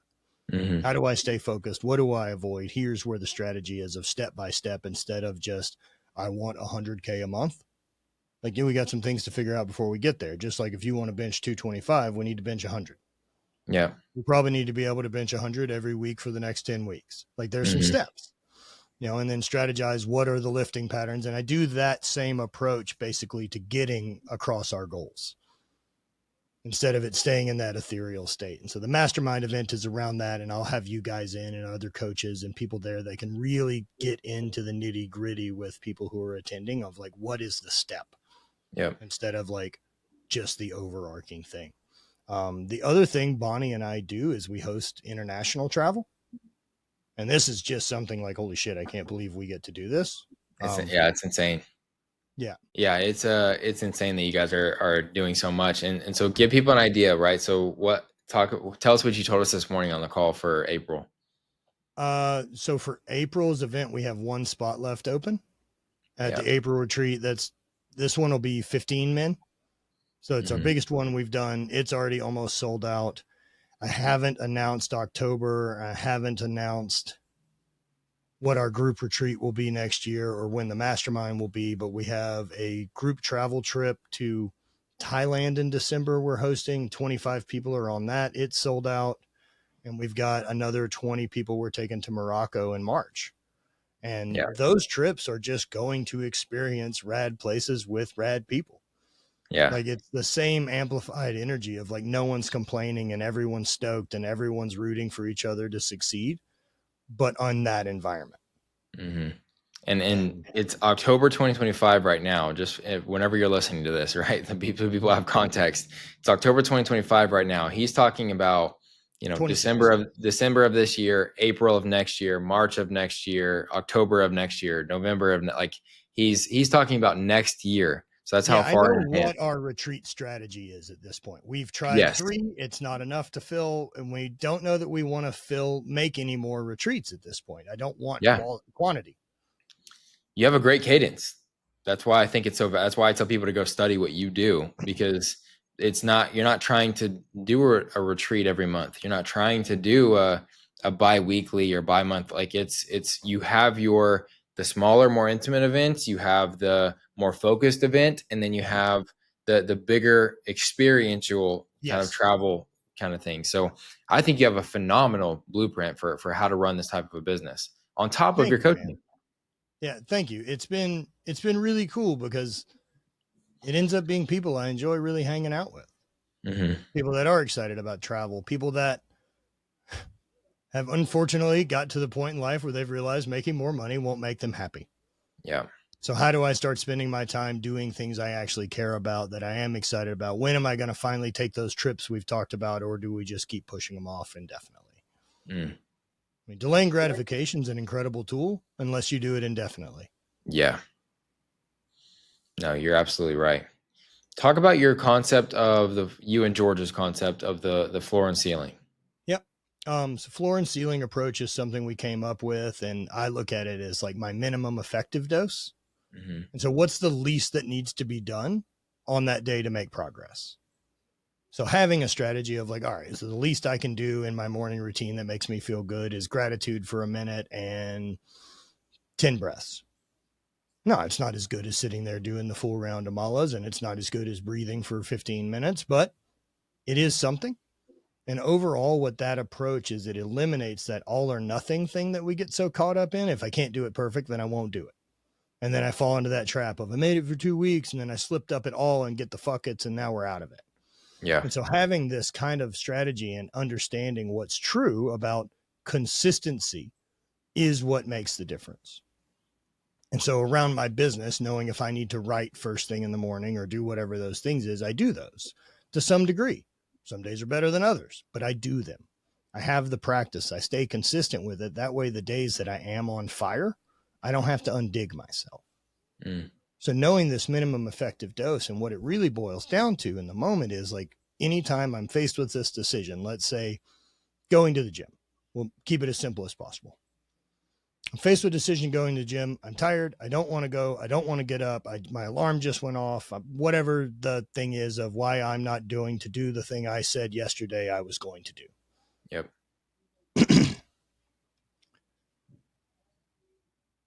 Hmm. How do I stay focused? What do I avoid? Here's where the strategy is of step by step instead of just, I want 100K a month. Like, we got some things to figure out before we get there. Just like if you want to bench 225, we need to bench 100. Yeah. We probably need to be able to bench 100 every week for the next 10 weeks. Like there's some Hmm. steps, and then strategize what are the lifting patterns. And I do that same approach basically to getting across our goals instead of it staying in that ethereal state. And so the mastermind event is around that. And I'll have you guys in and other coaches and people there that can really get into the nitty gritty with people who are attending of like, what is the step Yep. instead of like just the overarching thing. The other thing Bonnie and I do is we host international travel. And this is just something like, holy shit, I can't believe we get to do this. Um, It's insane. yeah, Yeah, it's insane that you guys are doing so much. And so give people an idea, right? So tell us what you told us this morning on the call for April. so for April's event, we have one spot left open at Yeah. the April retreat. This one will be 15 men. So it's our Hmm. biggest one we've done. It's already almost sold out. I haven't announced October. I haven't announced what our group retreat will be next year or when the mastermind will be, but we have a group travel trip to Thailand in December. We're hosting 25 people are on that. It's sold out. And we've got another 20 people we're taking to Morocco in March. And Yeah. those trips are just going to experience rad places with rad people. Yeah. Like it's the same amplified energy of like no one's complaining and everyone's stoked and everyone's rooting for each other to succeed, but on that environment. Hmm. And And it's October 2025 right now. Just whenever you're listening to this, right? The people have context. It's October 2025 right now. He's talking about, December 26. of this year, April of next year, March of next year, October of next year, November of like he's talking about next year. So that's how Yeah, I far know in advance. what our retreat strategy is at this point. We've tried Yes. 3, it's not enough to fill, and we don't know that we want to make any more retreats at this point. I don't want Yeah. quantity. You have a great cadence. That's why I think it's so. That's why I tell people to go study what you do, because you're not trying to do a retreat every month. You're not trying to do a bi-weekly or bi-month. Like you have the smaller, more intimate events. You have the more focused event, and then you have the bigger experiential kind of Yes. travel kind of thing. So I think you have a phenomenal blueprint for how to run this type of a business on top of Thank your you, man. coaching. Yeah, thank you. It's been really cool because it ends up being people I enjoy really hanging out with. Hmm. People that are excited about travel, people that have unfortunately got to the point in life where they've realized making more money won't make them happy. Yeah. So how do I start spending my time doing things I actually care about that I am excited about? When am I going to finally take those trips we've talked about, or do we just keep pushing them off indefinitely? Mm. I mean, delaying gratification is an incredible tool unless you do it indefinitely. Yeah. No, you're absolutely right. Talk about your concept of you and George's concept of the floor and ceiling. Yep. So floor and ceiling approach is something we came up with, and I look at it as like my minimum effective dose. Hmm. And so what's the least that needs to be done on that day to make progress? So having a strategy of like, all right, so the least I can do in my morning routine that makes me feel good is gratitude for a minute and 10 breaths. No, it's not as good as sitting there doing the full round of malas, and it's not as good as breathing for 15 minutes, but it is something. And overall, what that approach is, it eliminates that all or nothing thing that we get so caught up in. If I can't do it perfect, then I won't do it. And then I fall into that trap of I made it for 2 weeks and then I slipped up at all and get the fuckets and now we're out of it. Yeah. And so having this kind of strategy and understanding what's true about consistency is what makes the difference. And so around my business, knowing if I need to write first thing in the morning or do whatever those things is, I do those to some degree. Some days are better than others, but I do them. I have the practice. I stay consistent with it. That way, the days that I am on fire, I don't have to undig myself. So knowing this minimum effective dose and what it really boils down to in the moment is like anytime I'm faced with this decision, let's say going to the gym, we'll keep it as simple as possible. I'm faced with a decision going to the gym. I'm tired. I don't want to go. I don't want to get up. My alarm just went off. Whatever the thing is of why I'm not doing to do the thing I said yesterday I was going to do. Yep.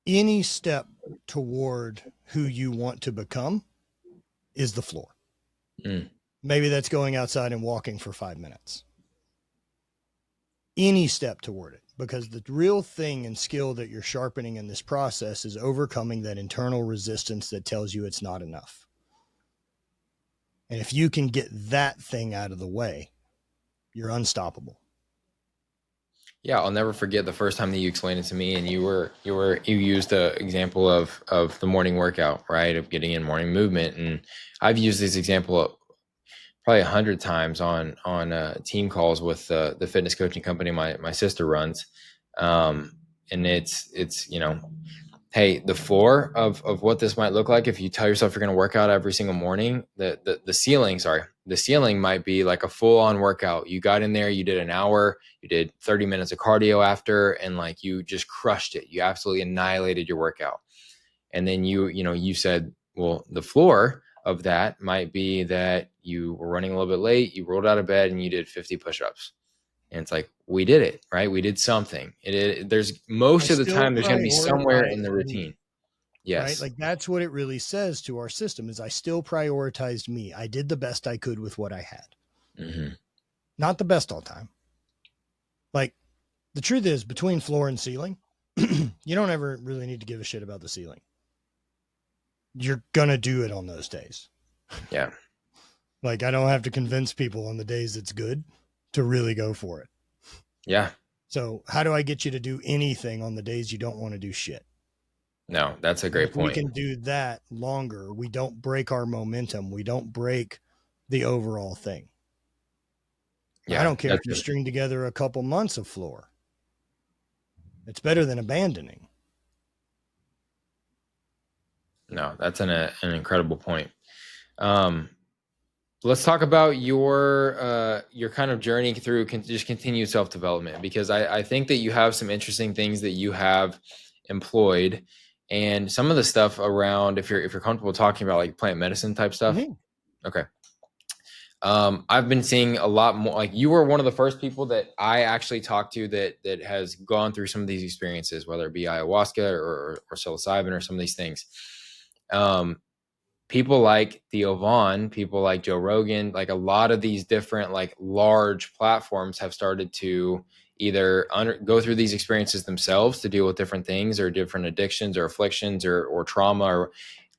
Any step toward who you want to become is the floor. Maybe that's going outside and walking for 5 minutes. Any step toward it, because the real thing and skill that you're sharpening in this process is overcoming that internal resistance that tells you it's not enough. And if you can get that thing out of the way, you're unstoppable. Yeah, I'll never forget the first time that you explained it to me, and you used the example of the morning workout, right? Of getting in morning movement, and I've used this example probably 100 times on team calls with the fitness coaching company my sister runs, and it's hey, the floor of what this might look like if you tell yourself you're going to work out every single morning, the ceiling might be like a full-on workout. You got in there, you did an hour, you did 30 minutes of cardio after, and like you just crushed it. You absolutely annihilated your workout. And then you said, well, the floor of that might be that you were running a little bit late, you rolled out of bed and you did 50 push-ups. And it's like, we did it, right? We did something. There's most of the time there's going to be somewhere in the routine. Yes. Right. Like that's what it really says to our system is I still prioritized me. I did the best I could with what I had. Mm-hmm. Not the best all time. Like the truth is between floor and ceiling, you don't ever really need to give a shit about the ceiling. You're going to do it on those days. Yeah. Like I don't have to convince people on the days it's good to really go for it. Yeah. So how do I get you to do anything on the days you don't want to do shit? No, that's a great point. We can do that longer. We don't break our momentum. We don't break the overall thing. Yeah, I don't care if you string together a couple months of floor. It's better than abandoning. No, that's an incredible point. Let's talk about your kind of journey through just continued self-development, because I think that you have some interesting things that you have employed, and some of the stuff around, if you're comfortable talking about like plant medicine type stuff. Mm-hmm. Okay. I've been seeing a lot more, like you were one of the first people that I actually talked to that has gone through some of these experiences, whether it be ayahuasca or psilocybin or some of these things. People like Theo Vaughn, people like Joe Rogan, like a lot of these different like large platforms have started to either go through these experiences themselves to deal with different things or different addictions or afflictions or trauma,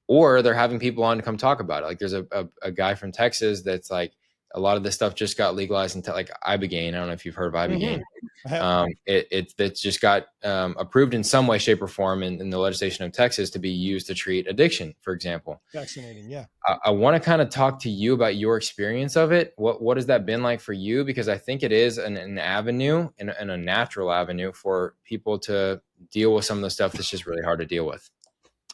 or they're having people on to come talk about it. Like there's a guy from Texas that's like, a lot of this stuff just got legalized into like Ibogaine. I don't know if you've heard of Ibogaine. Mm-hmm. It's just got approved in some way, shape, or form in the legislation of Texas to be used to treat addiction, for example. Fascinating, yeah. I want to kind of talk to you about your experience of it. What has that been like for you? Because I think it is an avenue and a natural avenue for people to deal with some of the stuff that's just really hard to deal with.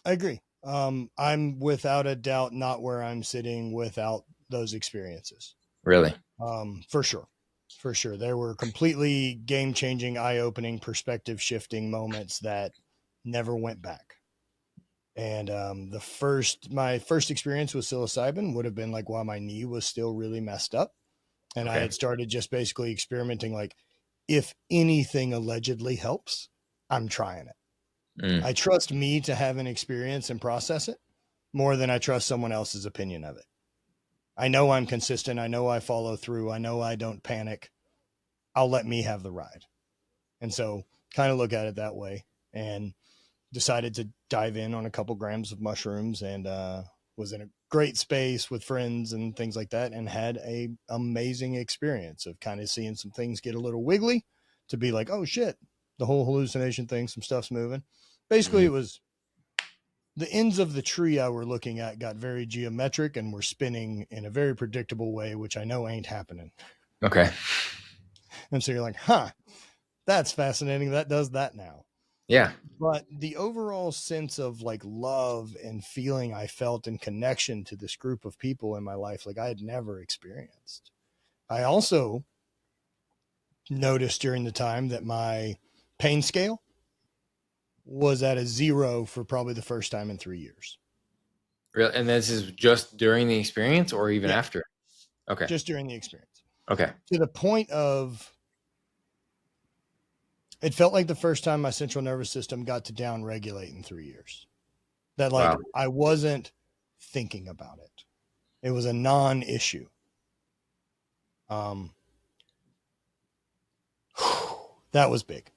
I agree. I'm without a doubt not where I'm sitting without those experiences. Really? For sure. There were completely game-changing, eye-opening, perspective-shifting moments that never went back. And my first experience with psilocybin would have been like while my knee was still really messed up. And I had started just basically experimenting, like if anything allegedly helps, I'm trying it. I trust me to have an experience and process it more than I trust someone else's opinion of it. I know I'm consistent. I know I follow through. I know I don't panic. I'll let me have the ride. And so kind of look at it that way, and decided to dive in on a couple grams of mushrooms, and was in a great space with friends and things like that, and had a amazing experience of kind of seeing some things get a little wiggly, to be like, oh shit, the whole hallucination thing, some stuff's moving. Basically, Mhm. it was the ends of the tree I were looking at got very geometric and were spinning in a very predictable way, which I know ain't happening. Okay. And so you're like, huh, that's fascinating. That does that now. Yeah. But the overall sense of like love and feeling I felt and connection to this group of people in my life, like I had never experienced. I also noticed during the time that my pain scale was at a 0 for probably the first time in 3 years. Real, and this is just during the experience or even Yeah, after? Okay. just during the experience. Okay. To the point of, it felt like the first time my central nervous system got to down regulate in 3 years. That like Wow. I wasn't thinking about it. It was a non-issue. Um, that was big.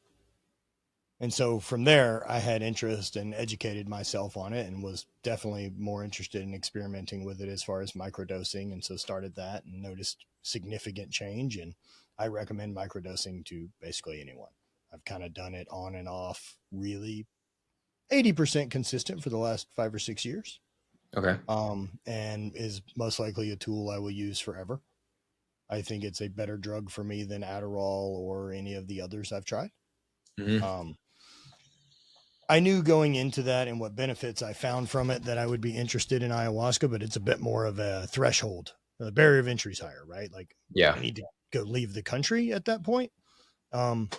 And so from there, I had interest and educated myself on it, and was definitely more interested in experimenting with it as far as microdosing. And so started that and noticed significant change. And I recommend microdosing to basically anyone. I've kind of done it on and off, really 80% consistent for the last 5 or 6 years. Okay. And is most likely a tool I will use forever. I think it's a better drug for me than Adderall or any of the others I've tried. Hmm. Um, I knew going into that and what benefits I found from it that I would be interested in ayahuasca, but it's a bit more of a threshold. The barrier of entry is higher, right? Like Yeah. I need to go leave the country at that point. Um,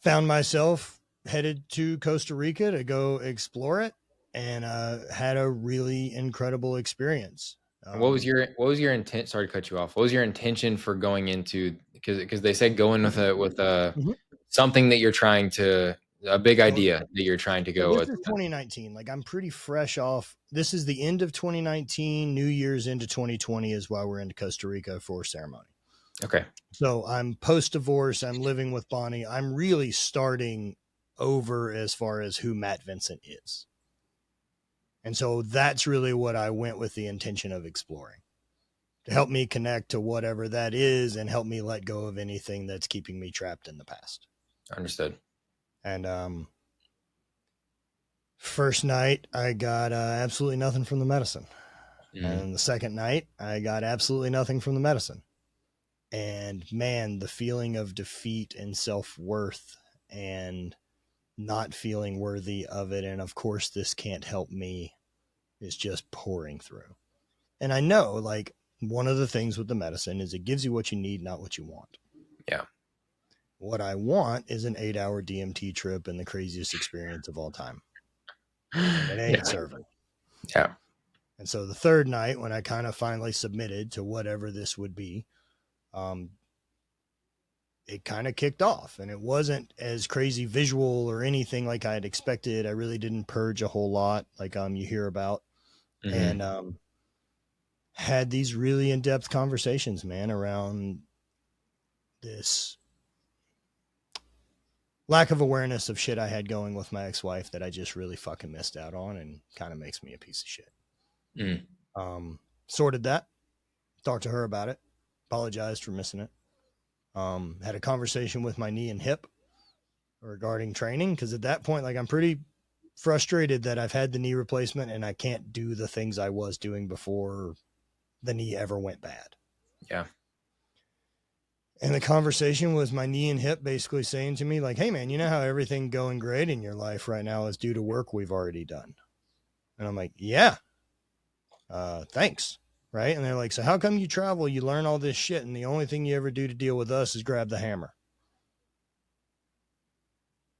Found myself headed to Costa Rica to go explore it, and had a really incredible experience. What was your intent? Sorry to cut you off. What was your intention for going into, because they said going with a Mhm. something that you're trying to, a big So idea that you're trying to So go this with. is 2019. Like I'm pretty fresh off. This is the end of 2019. New Year's into 2020 is why we're into Costa Rica for ceremony. Okay. So I'm post divorce. I'm living with Bonnie. I'm really starting over as far as who Matt Vincent is. And so that's really what I went with the intention of exploring, to help me connect to whatever that is and help me let go of anything that's keeping me trapped in the past. Understood. And first night, I got absolutely nothing from the medicine. Hmm. And the second night, I got absolutely nothing from the medicine. And man, the feeling of defeat and self worth and not feeling worthy of it. And of course, this can't help me is just pouring through. And I know, like, one of the things with the medicine is it gives you what you need, not what you want. Yeah. What I want is an 8-hour DMT trip and the craziest experience of all time. And it Yeah. ain't serving. Yeah. And so the third night, when I kind of finally submitted to whatever this would be, um, it kind of kicked off, and it wasn't as crazy visual or anything like I had expected. I really didn't purge a whole lot like you hear about, Hmm. and had these really in-depth conversations, man, around this lack of awareness of shit I had going with my ex-wife that I just really fucking missed out on, and kind of makes me a piece of shit. Mm. Sorted that, talked to her about it, apologized for missing it. Had a conversation with my knee and hip regarding training, because at that point, like, I'm pretty frustrated that I've had the knee replacement and I can't do the things I was doing before the knee ever went bad. Yeah. And the conversation was my knee and hip basically saying to me, like, hey man, you know how everything going great in your life right now is due to work we've already done? And I'm like, yeah, thanks. Right. And they're like, so how come you travel, you learn all this shit, and the only thing you ever do to deal with us is grab the hammer?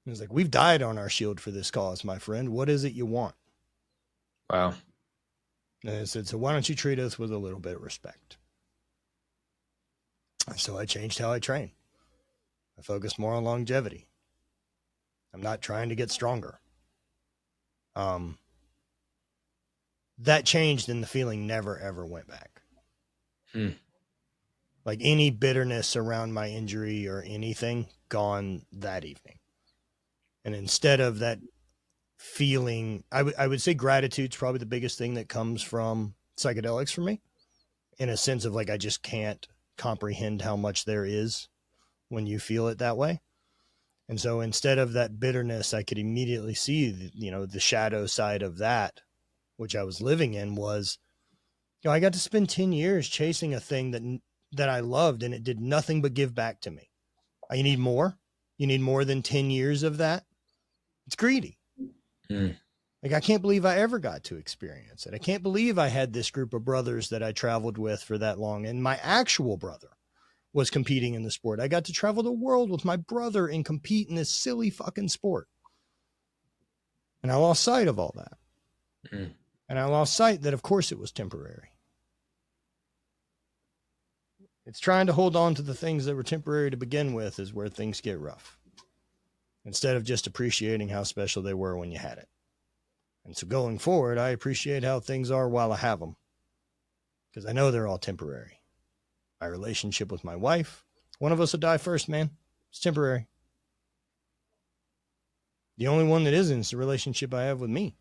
And it's like, we've died on our shield for this cause, my friend. What is it you want? Wow. And I said, so why don't you treat us with a little bit of respect? So I changed how I train. I focus more on longevity. I'm not trying to get stronger. Um, that changed, and the feeling never ever went back. Hmm. Like any bitterness around my injury or anything, gone that evening. And instead of that feeling, I would say gratitude's probably the biggest thing that comes from psychedelics for me, in a sense of like, I just can't comprehend how much there is when you feel it that way. And so instead of that bitterness, I could immediately see, the shadow side of that, which I was living in, was, I got to spend 10 years chasing a thing that I loved, and it did nothing but give back to me. You need more. You need more than 10 years of that. It's greedy. Mm. Like, I can't believe I ever got to experience it. I can't believe I had this group of brothers that I traveled with for that long. And my actual brother was competing in the sport. I got to travel the world with my brother and compete in this silly fucking sport. And I lost sight of all that. Mm. And I lost sight that, of course, it was temporary. It's trying to hold on to the things that were temporary to begin with is where things get rough, instead of just appreciating how special they were when you had it. And so going forward, I appreciate how things are while I have them, because I know they're all temporary. My relationship with my wife, one of us will die first, man. It's temporary. The only one that isn't is the relationship I have with me.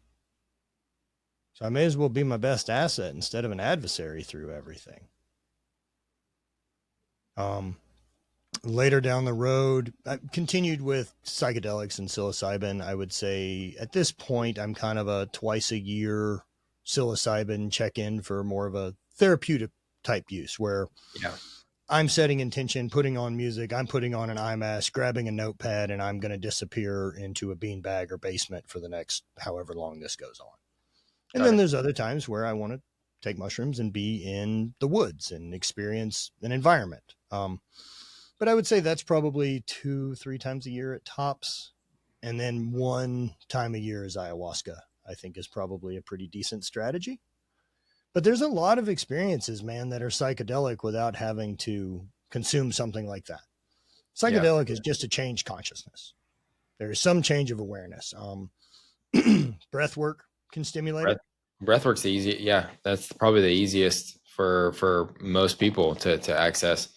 So I may as well be my best asset instead of an adversary through everything. Later down the road, I continued with psychedelics and psilocybin. I would say at this point, I'm kind of a twice a year psilocybin check-in for more of a therapeutic type use, where Yeah. I'm setting intention, putting on music, I'm putting on an eye mask, grabbing a notepad, and I'm going to disappear into a beanbag or basement for the next however long this goes on. And Got then it. there's other times where I want to take mushrooms and be in the woods and experience an environment. But I would say that's probably 2-3 times a year at tops. And then one time a year is ayahuasca, I think is probably a pretty decent strategy. But there's a lot of experiences, man, that are psychedelic without having to consume something like that. Yeah. Psychedelic is just a change consciousness. There is some change of awareness. Breath work can stimulate Breath it. Breathwork's the easy. Yeah, that's probably the easiest for most people to access.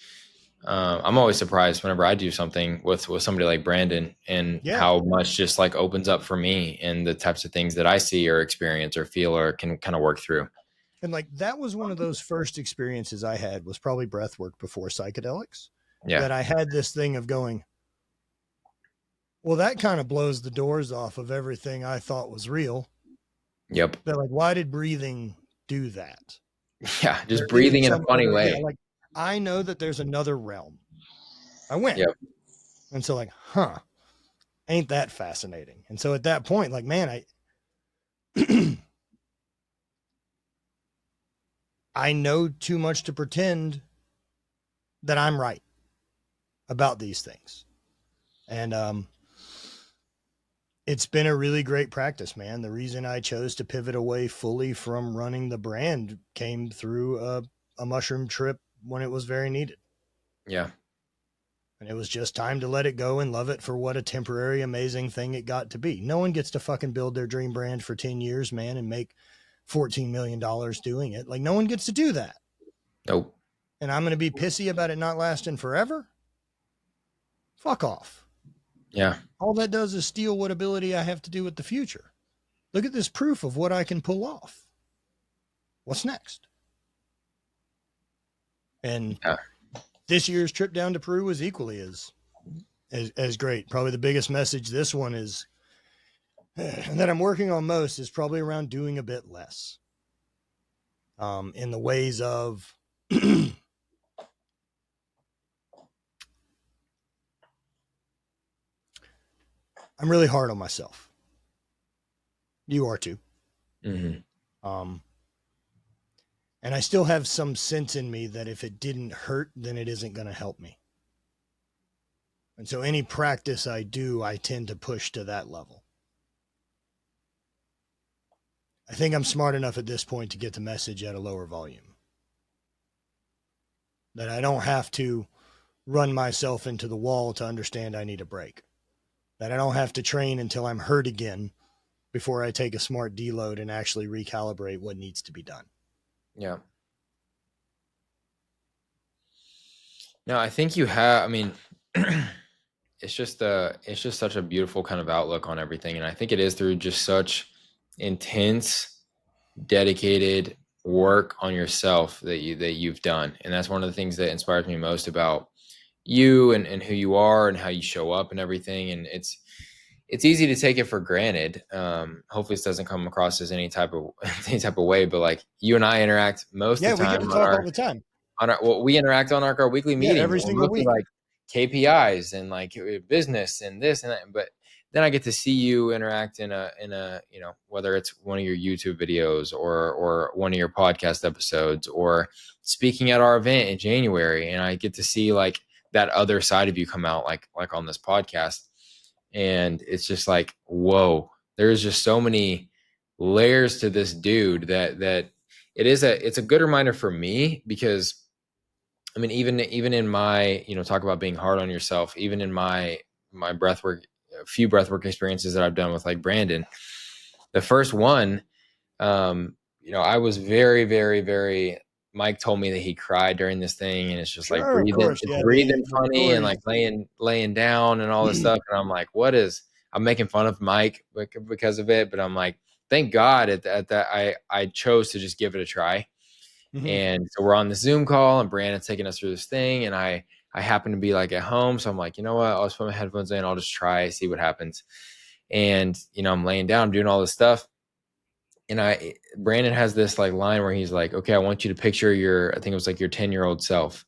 I'm always surprised whenever I do something with somebody like Brandon, and Yeah. how much just like opens up for me and the types of things that I see or experience or feel or can kind of work through. And like that was one of those first experiences I had, was probably breath work before psychedelics, Yeah. that I had this thing of going, well, that kind of blows the doors off of everything I thought was real. Yep. That, like, why did breathing do that? Yeah. There Just breathing isn't in a some funny other, yeah, way. like I know that there's another realm. I went. Yep. And so like, ain't that fascinating? And so at that point, like, man, I know too much to pretend that I'm right about these things. And it's been a really great practice, man. The reason I chose to pivot away fully from running the brand came through a mushroom trip when it was very needed. Yeah. And it was just time to let it go and love it for what a temporary, amazing thing it got to be. No one gets to fucking build their dream brand for 10 years, man, and make $14 million doing it. Like, no one gets to do that. Nope. And I'm going to be pissy about it not lasting forever? Fuck off. Yeah. All that does is steal what ability I have to do with the future. Look at this proof of what I can pull off. What's next? And Yeah. this year's trip down to Peru was equally as great. Probably the biggest message this one is that I'm working on most is probably around doing a bit less. In the ways of I'm really hard on myself. You are too. Mm-hmm. And I still have some sense in me that if it didn't hurt, then it isn't going to help me. And so any practice I do, I tend to push to that level. I think I'm smart enough at this point to get the message at a lower volume. That I don't have to run myself into the wall to understand I need a break. That I don't have to train until I'm hurt again before I take a smart deload and actually recalibrate what needs to be done. Yeah. No, I think you have. I mean, it's just such a beautiful kind of outlook on everything, and I think it is through just such intense, dedicated work on yourself that you've done, and that's one of the things that inspires me most about you and who you are and how you show up and everything. And it's easy to take it for granted. Hopefully, this doesn't come across as any type of any type of way, but like you and I interact most Yeah, of the we get time to talk all the time. on our well, we interact on our weekly Yeah, meetings, every and we're single mostly week. like KPIs and like business and this and that. But then I get to see you interact in a whether it's one of your YouTube videos or one of your podcast episodes or speaking at our event in January, and I get to see like that other side of you come out like on this podcast, and it's just like whoa, there's just so many layers to this dude that it's a good reminder for me because I mean, even in my, talk about being hard on yourself, even in my breath work, a few breath work experiences that I've done with like Brandon, the first one, I was very, very, very. Mike told me that he cried during this thing, and it's just like Sure, of breathing, course. it's Yeah, breathing the funny, and like stories. laying down and all this stuff. And I'm like, what is? I'm making fun of Mike because of it, but I'm like, thank God at that I chose to just give it a try. Mhm. And so we're on the Zoom call, and Brandon's taking us through this thing, and I happen to be like at home, so I'm like, you know what? I'll just put my headphones in. I'll just try, see what happens. And I'm laying down, I'm doing all this stuff, and Brandon has this like line where he's like, okay, I want you to picture I think it was like your 10-year-old self,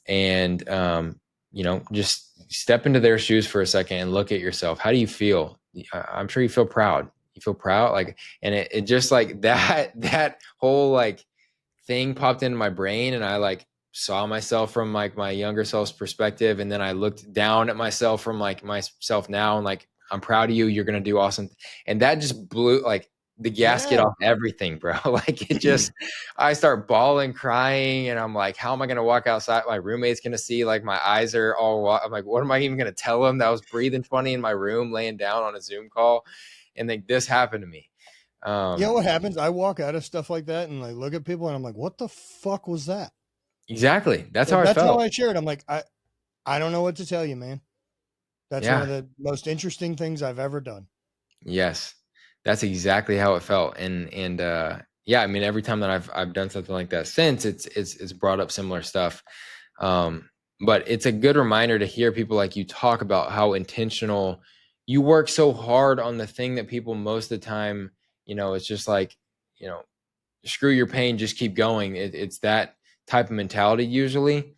and just step into their shoes for a second and look at yourself. How do you feel? I'm sure you feel proud. You feel proud, like, and it just like that whole like thing popped into my brain, and I like saw myself from like my younger self's perspective, and then I looked down at myself from like myself now, and like, I'm proud of you, you're gonna do awesome. And that just blew like the gasket Yeah. off everything, bro. Like it just, I start bawling, crying, and I'm like, how am I gonna walk outside? My roommate's gonna see like my eyes are all, I'm like, what am I even gonna tell him that I was breathing funny in my room laying down on a Zoom call? And like this happened to me. You know um what happens? I walk out of stuff like that and I look at people and I'm like, what the fuck was that? exactly, that's how I That's how felt. I share it. I'm like, I don't know what to tell you, man. That's one Yeah. of the most interesting things I've ever done. Yes. That's exactly how it felt. And yeah, I mean every time that I've done something like that since, it's brought up similar stuff. Um but it's a good reminder to hear people like you talk about how intentional you work so hard on the thing that people most of the time, it's just like, you know, screw your pain, just keep going. It's that type of mentality usually.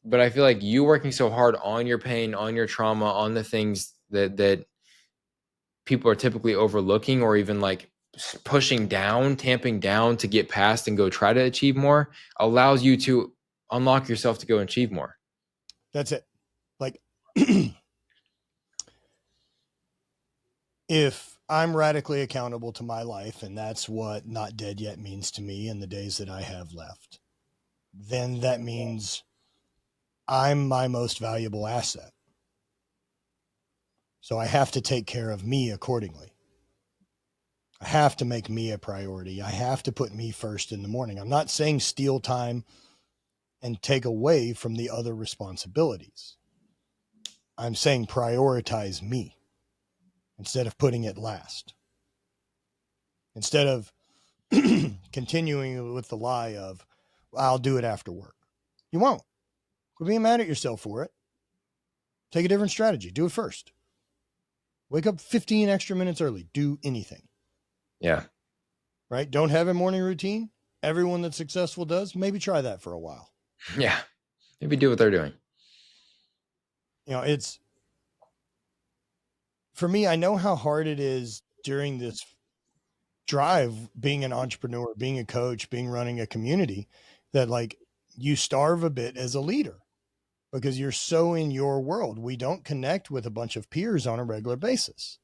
But I feel like you working so hard on your pain, on your trauma, on the things that people are typically overlooking or even like pushing down, tamping down to get past and go try to achieve more allows you to unlock yourself to go and achieve more. That's it. Like, if I'm radically accountable to my life, and that's what not dead yet means to me in the days that I have left, then that means I'm my most valuable asset. So I have to take care of me accordingly. I have to make me a priority. I have to put me first in the morning. I'm not saying steal time and take away from the other responsibilities. I'm saying prioritize me instead of putting it last. Instead of continuing with the lie of, I'll do it after work. You won't. Quit being mad at yourself for it. Take a different strategy. Do it first. Wake up 15 extra minutes early. Do anything, Yeah. right? Don't have a morning routine. Everyone that's successful does. Maybe try that for a while. Yeah. Maybe do what they're doing. It's for me, I know how hard it is during this drive, being an entrepreneur, being a coach, being running a community, that like you starve a bit as a leader because you're so in your world. We don't connect with a bunch of peers on a regular basis.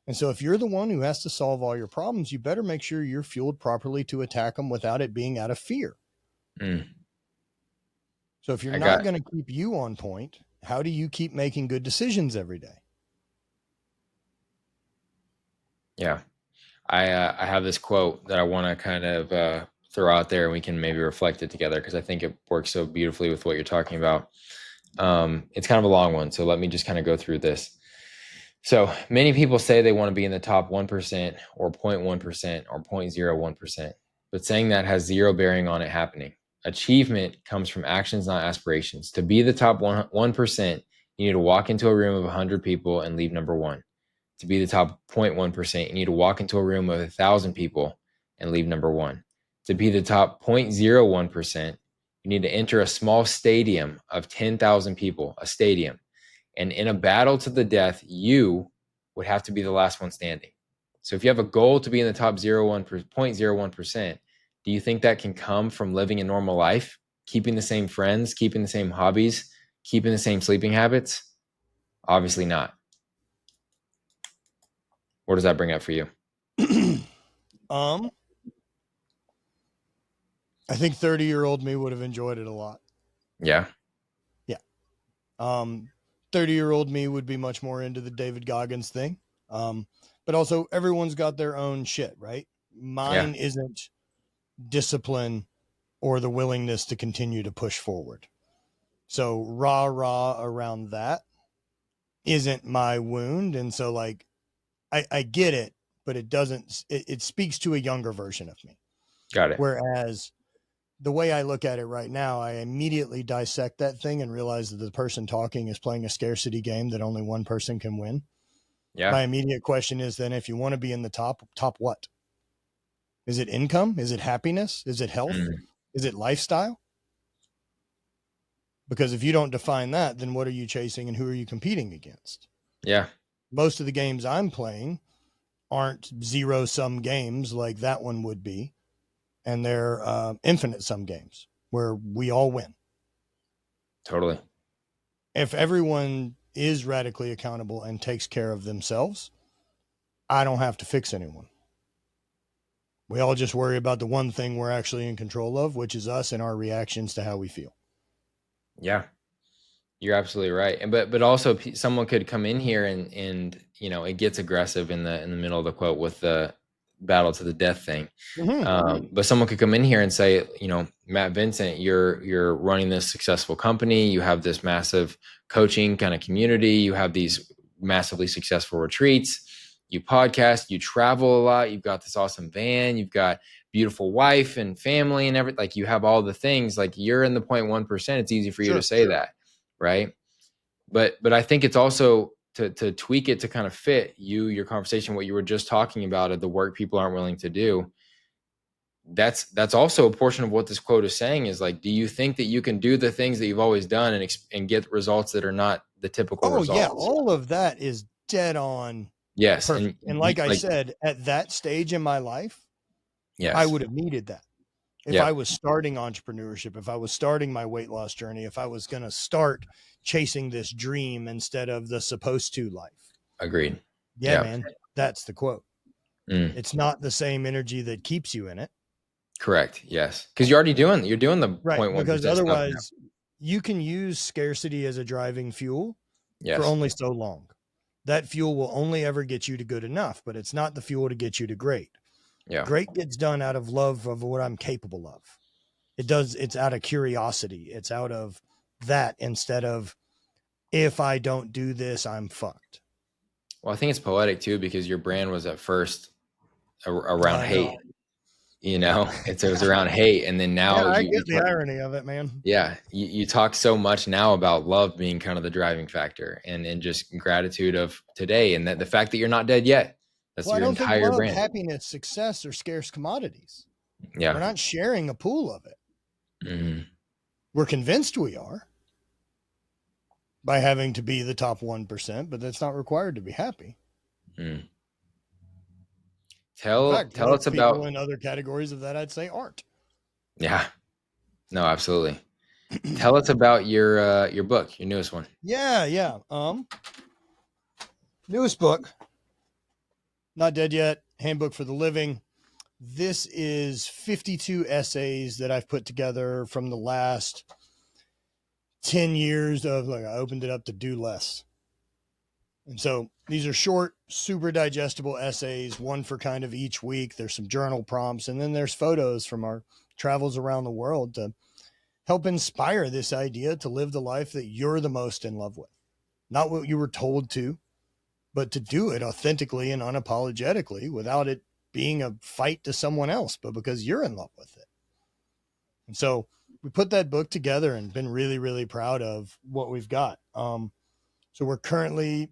And so if you're the one who has to solve all your problems, you better make sure you're fueled properly to attack them without it being out of fear. Mm, So if you're I not got, going to keep you on point, how do you keep making good decisions every day? yeah. I have this quote that I want to kind of throw out there and we can maybe reflect it together, because I think it works so beautifully with what you're talking about. It's kind of a long one, so let me just kind of go through this. So many people say they want to be in the top 1% or 0.1% or 0.01%, but saying that has zero bearing on it happening. Achievement comes from actions, not aspirations. To be the top 1%, you need to walk into a room of 100 people and leave number one. To be the top 0.1%, you need to walk into a room of 1,000 people and leave number one. To be the top 0.01%, you need to enter a small stadium of 10,000 people, a stadium. And in a battle to the death, you would have to be the last one standing. So if you have a goal to be in the top 0.01%, do you think that can come from living a normal life, keeping the same friends, keeping the same hobbies, keeping the same sleeping habits? Obviously not. What does that bring up for you? I think 30-year-old me would have enjoyed it a lot. Yeah. Yeah. 30-year-old me would be much more into the David Goggins thing. But also everyone's got their own shit, right? Mine isn't discipline or the willingness to continue to push forward. So rah around that isn't my wound. And so like, I get it, but it speaks to a younger version of me. Got it. Whereas the way I look at it right now, I immediately dissect that thing and realize that the person talking is playing a scarcity game that only one person can win. Yeah. My immediate question is then, if you want to be in the top what? Is it income? Is it happiness? Is it health? Is it lifestyle? Because if you don't define that, then what are you chasing and who are you competing against? Yeah. Most of the games I'm playing aren't zero-sum games like that one would be. And they're infinite sum games where we all win. Totally. If everyone is radically accountable and takes care of themselves, I don't have to fix anyone. We all just worry about the one thing we're actually in control of, which is us and our reactions to how we feel. Yeah, you're absolutely right. And but also someone could come in here and you know, it gets aggressive in the middle of the quote with the battle to the death thing. But someone could come in here and say, you know, Matt Vincent, you're running this successful company. You have this massive coaching kind of community. You have these massively successful retreats. You podcast, you travel a lot. You've got this awesome van. You've got beautiful wife and family and everything. Like you have all the things. Like you're in the 0.1%. It's easy for you to say that, right? But I think it's also to tweak it to kind of fit your conversation, what you were just talking about of the work people aren't willing to do. That's also a portion of what this quote is saying is like, do you think that you can do the things that you've always done and get results that are not the typical results? Yeah, all of that is dead on. Yes. Perfect. And like I said, at that stage in my life, yes, I would have needed that. If I was starting entrepreneurship, if I was starting my weight loss journey, if I was going to start chasing this dream instead of the supposed to life. Agreed. Yeah, man, that's the quote. It's not the same energy that keeps you in it. Correct. Yes. Because you're doing the right. 0.1%. Because otherwise you can use scarcity as a driving fuel for only so long. That fuel will only ever get you to good enough, but it's not the fuel to get you to great. Yeah. Great gets done out of love of what I'm capable of. It's out of curiosity. It's out of that instead of, if I don't do this, I'm fucked. Well, I think it's poetic too, because your brand was at first around hate. You know, it was around hate, and then now I get the irony of it, man. Yeah, you talk so much now about love being kind of the driving factor, and just gratitude of today, and that the fact that you're not dead yet. That's your entire think love, brand. Happiness, success are scarce commodities. Yeah, we're not sharing a pool of it. We're convinced we are by having to be the top 1%, but that's not required to be happy. Tell us about people in other categories of that, I'd say aren't. Yeah, no, absolutely. Tell us about your book, your newest one. Yeah. Newest book, Not Dead Yet, Handbook for the Living. This is 52 essays that I've put together from the last 10 years of, like, I opened it up to do less. And so these are short, super digestible essays, one for kind of each week. There's some journal prompts, and then there's photos from our travels around the world to help inspire this idea to live the life that you're the most in love with. Not what you were told to, but to do it authentically and unapologetically without it being a fight to someone else, but because you're in love with it. And so we put that book together and been really, really proud of what we've got. So we're currently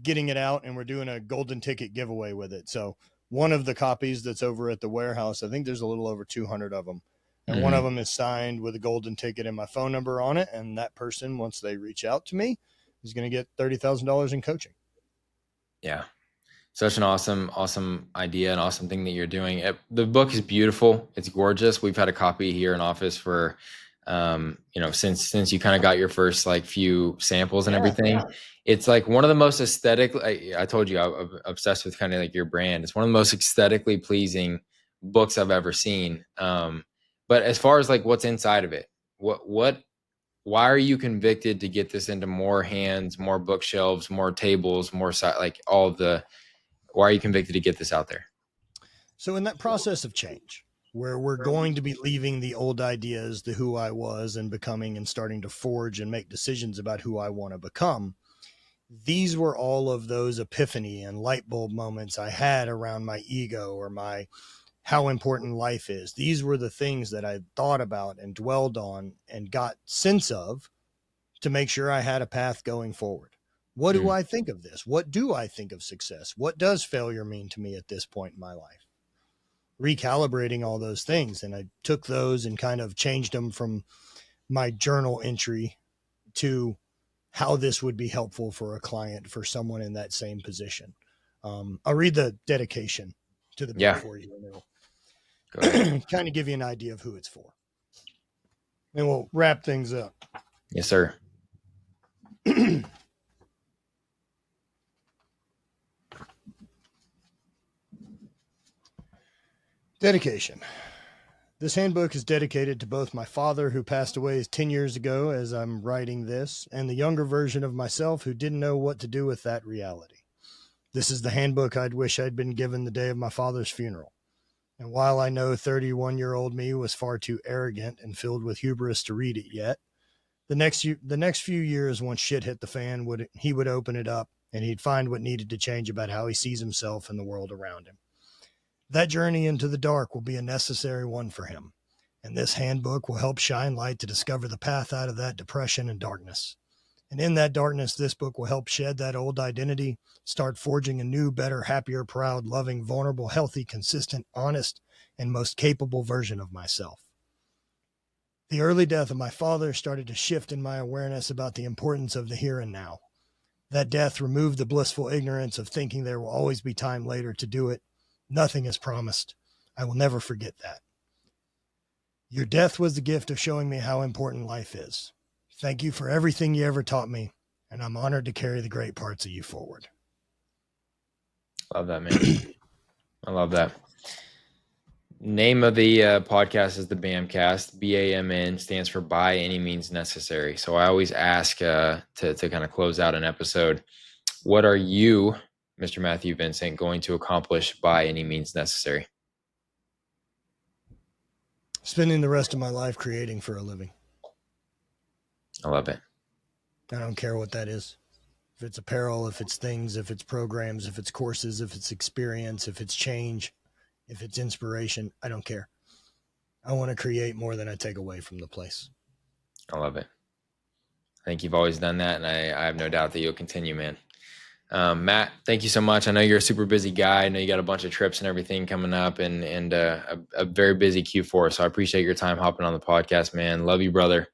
getting it out, and we're doing a golden ticket giveaway with it. So one of the copies that's over at the warehouse, I think there's a little over 200 of them. And one of them is signed with a golden ticket and my phone number on it. And that person, once they reach out to me, is going to get $30,000 in coaching. Yeah. Such an awesome idea, an awesome thing that you're doing. The book is beautiful. It's gorgeous. We've had a copy here in office for, since you kind of got your first like few samples and everything. Yeah. It's like one of the most aesthetic. I told you I'm obsessed with kind of like your brand. It's one of the most aesthetically pleasing books I've ever seen. But as far as like what's inside of it, why are you convicted to get this into more hands, more bookshelves, more tables, like all of the? Why are you convicted to get this out there? So in that process of change, where we're going to be leaving the old ideas, the who I was, and becoming and starting to forge and make decisions about who I want to become, these were all of those epiphany and light bulb moments I had around my ego or my how important life is. These were the things that I thought about and dwelled on and got sense of to make sure I had a path going forward. What do I think of this? What do I think of success? What does failure mean to me at this point in my life? Recalibrating all those things. And I took those and kind of changed them from my journal entry to how this would be helpful for a client, for someone in that same position. I'll read the dedication to the book for you, and it'll kind of give you an idea of who it's for. And we'll wrap things up. Yes, sir. Dedication. This handbook is dedicated to both my father, who passed away 10 years ago as I'm writing this, and the younger version of myself who didn't know what to do with that reality. This is the handbook I'd wish I'd been given the day of my father's funeral. And while I know 31-year-old me was far too arrogant and filled with hubris to read it yet, the next few years, once shit hit the fan, he would open it up and he'd find what needed to change about how he sees himself and the world around him. That journey into the dark will be a necessary one for him, and this handbook will help shine light to discover the path out of that depression and darkness. And in that darkness, this book will help shed that old identity, start forging a new, better, happier, proud, loving, vulnerable, healthy, consistent, honest, and most capable version of myself. The early death of my father started to shift in my awareness about the importance of the here and now. That death removed the blissful ignorance of thinking there will always be time later to do it. Nothing is promised. I will never forget that. Your death was the gift of showing me how important life is. Thank you for everything you ever taught me, and I'm honored to carry the great parts of you forward. Love that, man. I love that. Name of the podcast is the BAMcast. BAMN stands for By Any Means Necessary. So I always ask to kind of close out an episode, what are you, Mr. Matthew Vincent, going to accomplish by any means necessary? Spending the rest of my life creating for a living. I love it. I don't care what that is. If it's apparel, if it's things, if it's programs, if it's courses, if it's experience, if it's change, if it's inspiration, I don't care. I want to create more than I take away from the place. I love it. I think you've always done that, and I have no doubt that you'll continue, man. Matt, thank you so much. I know you're a super busy guy. I know you got a bunch of trips and everything coming up, and a very busy Q4. So I appreciate your time hopping on the podcast, man. Love you, brother.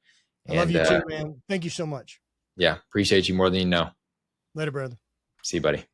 I love you too, man. Thank you so much. Yeah, appreciate you more than you know. Later, brother. See you, buddy.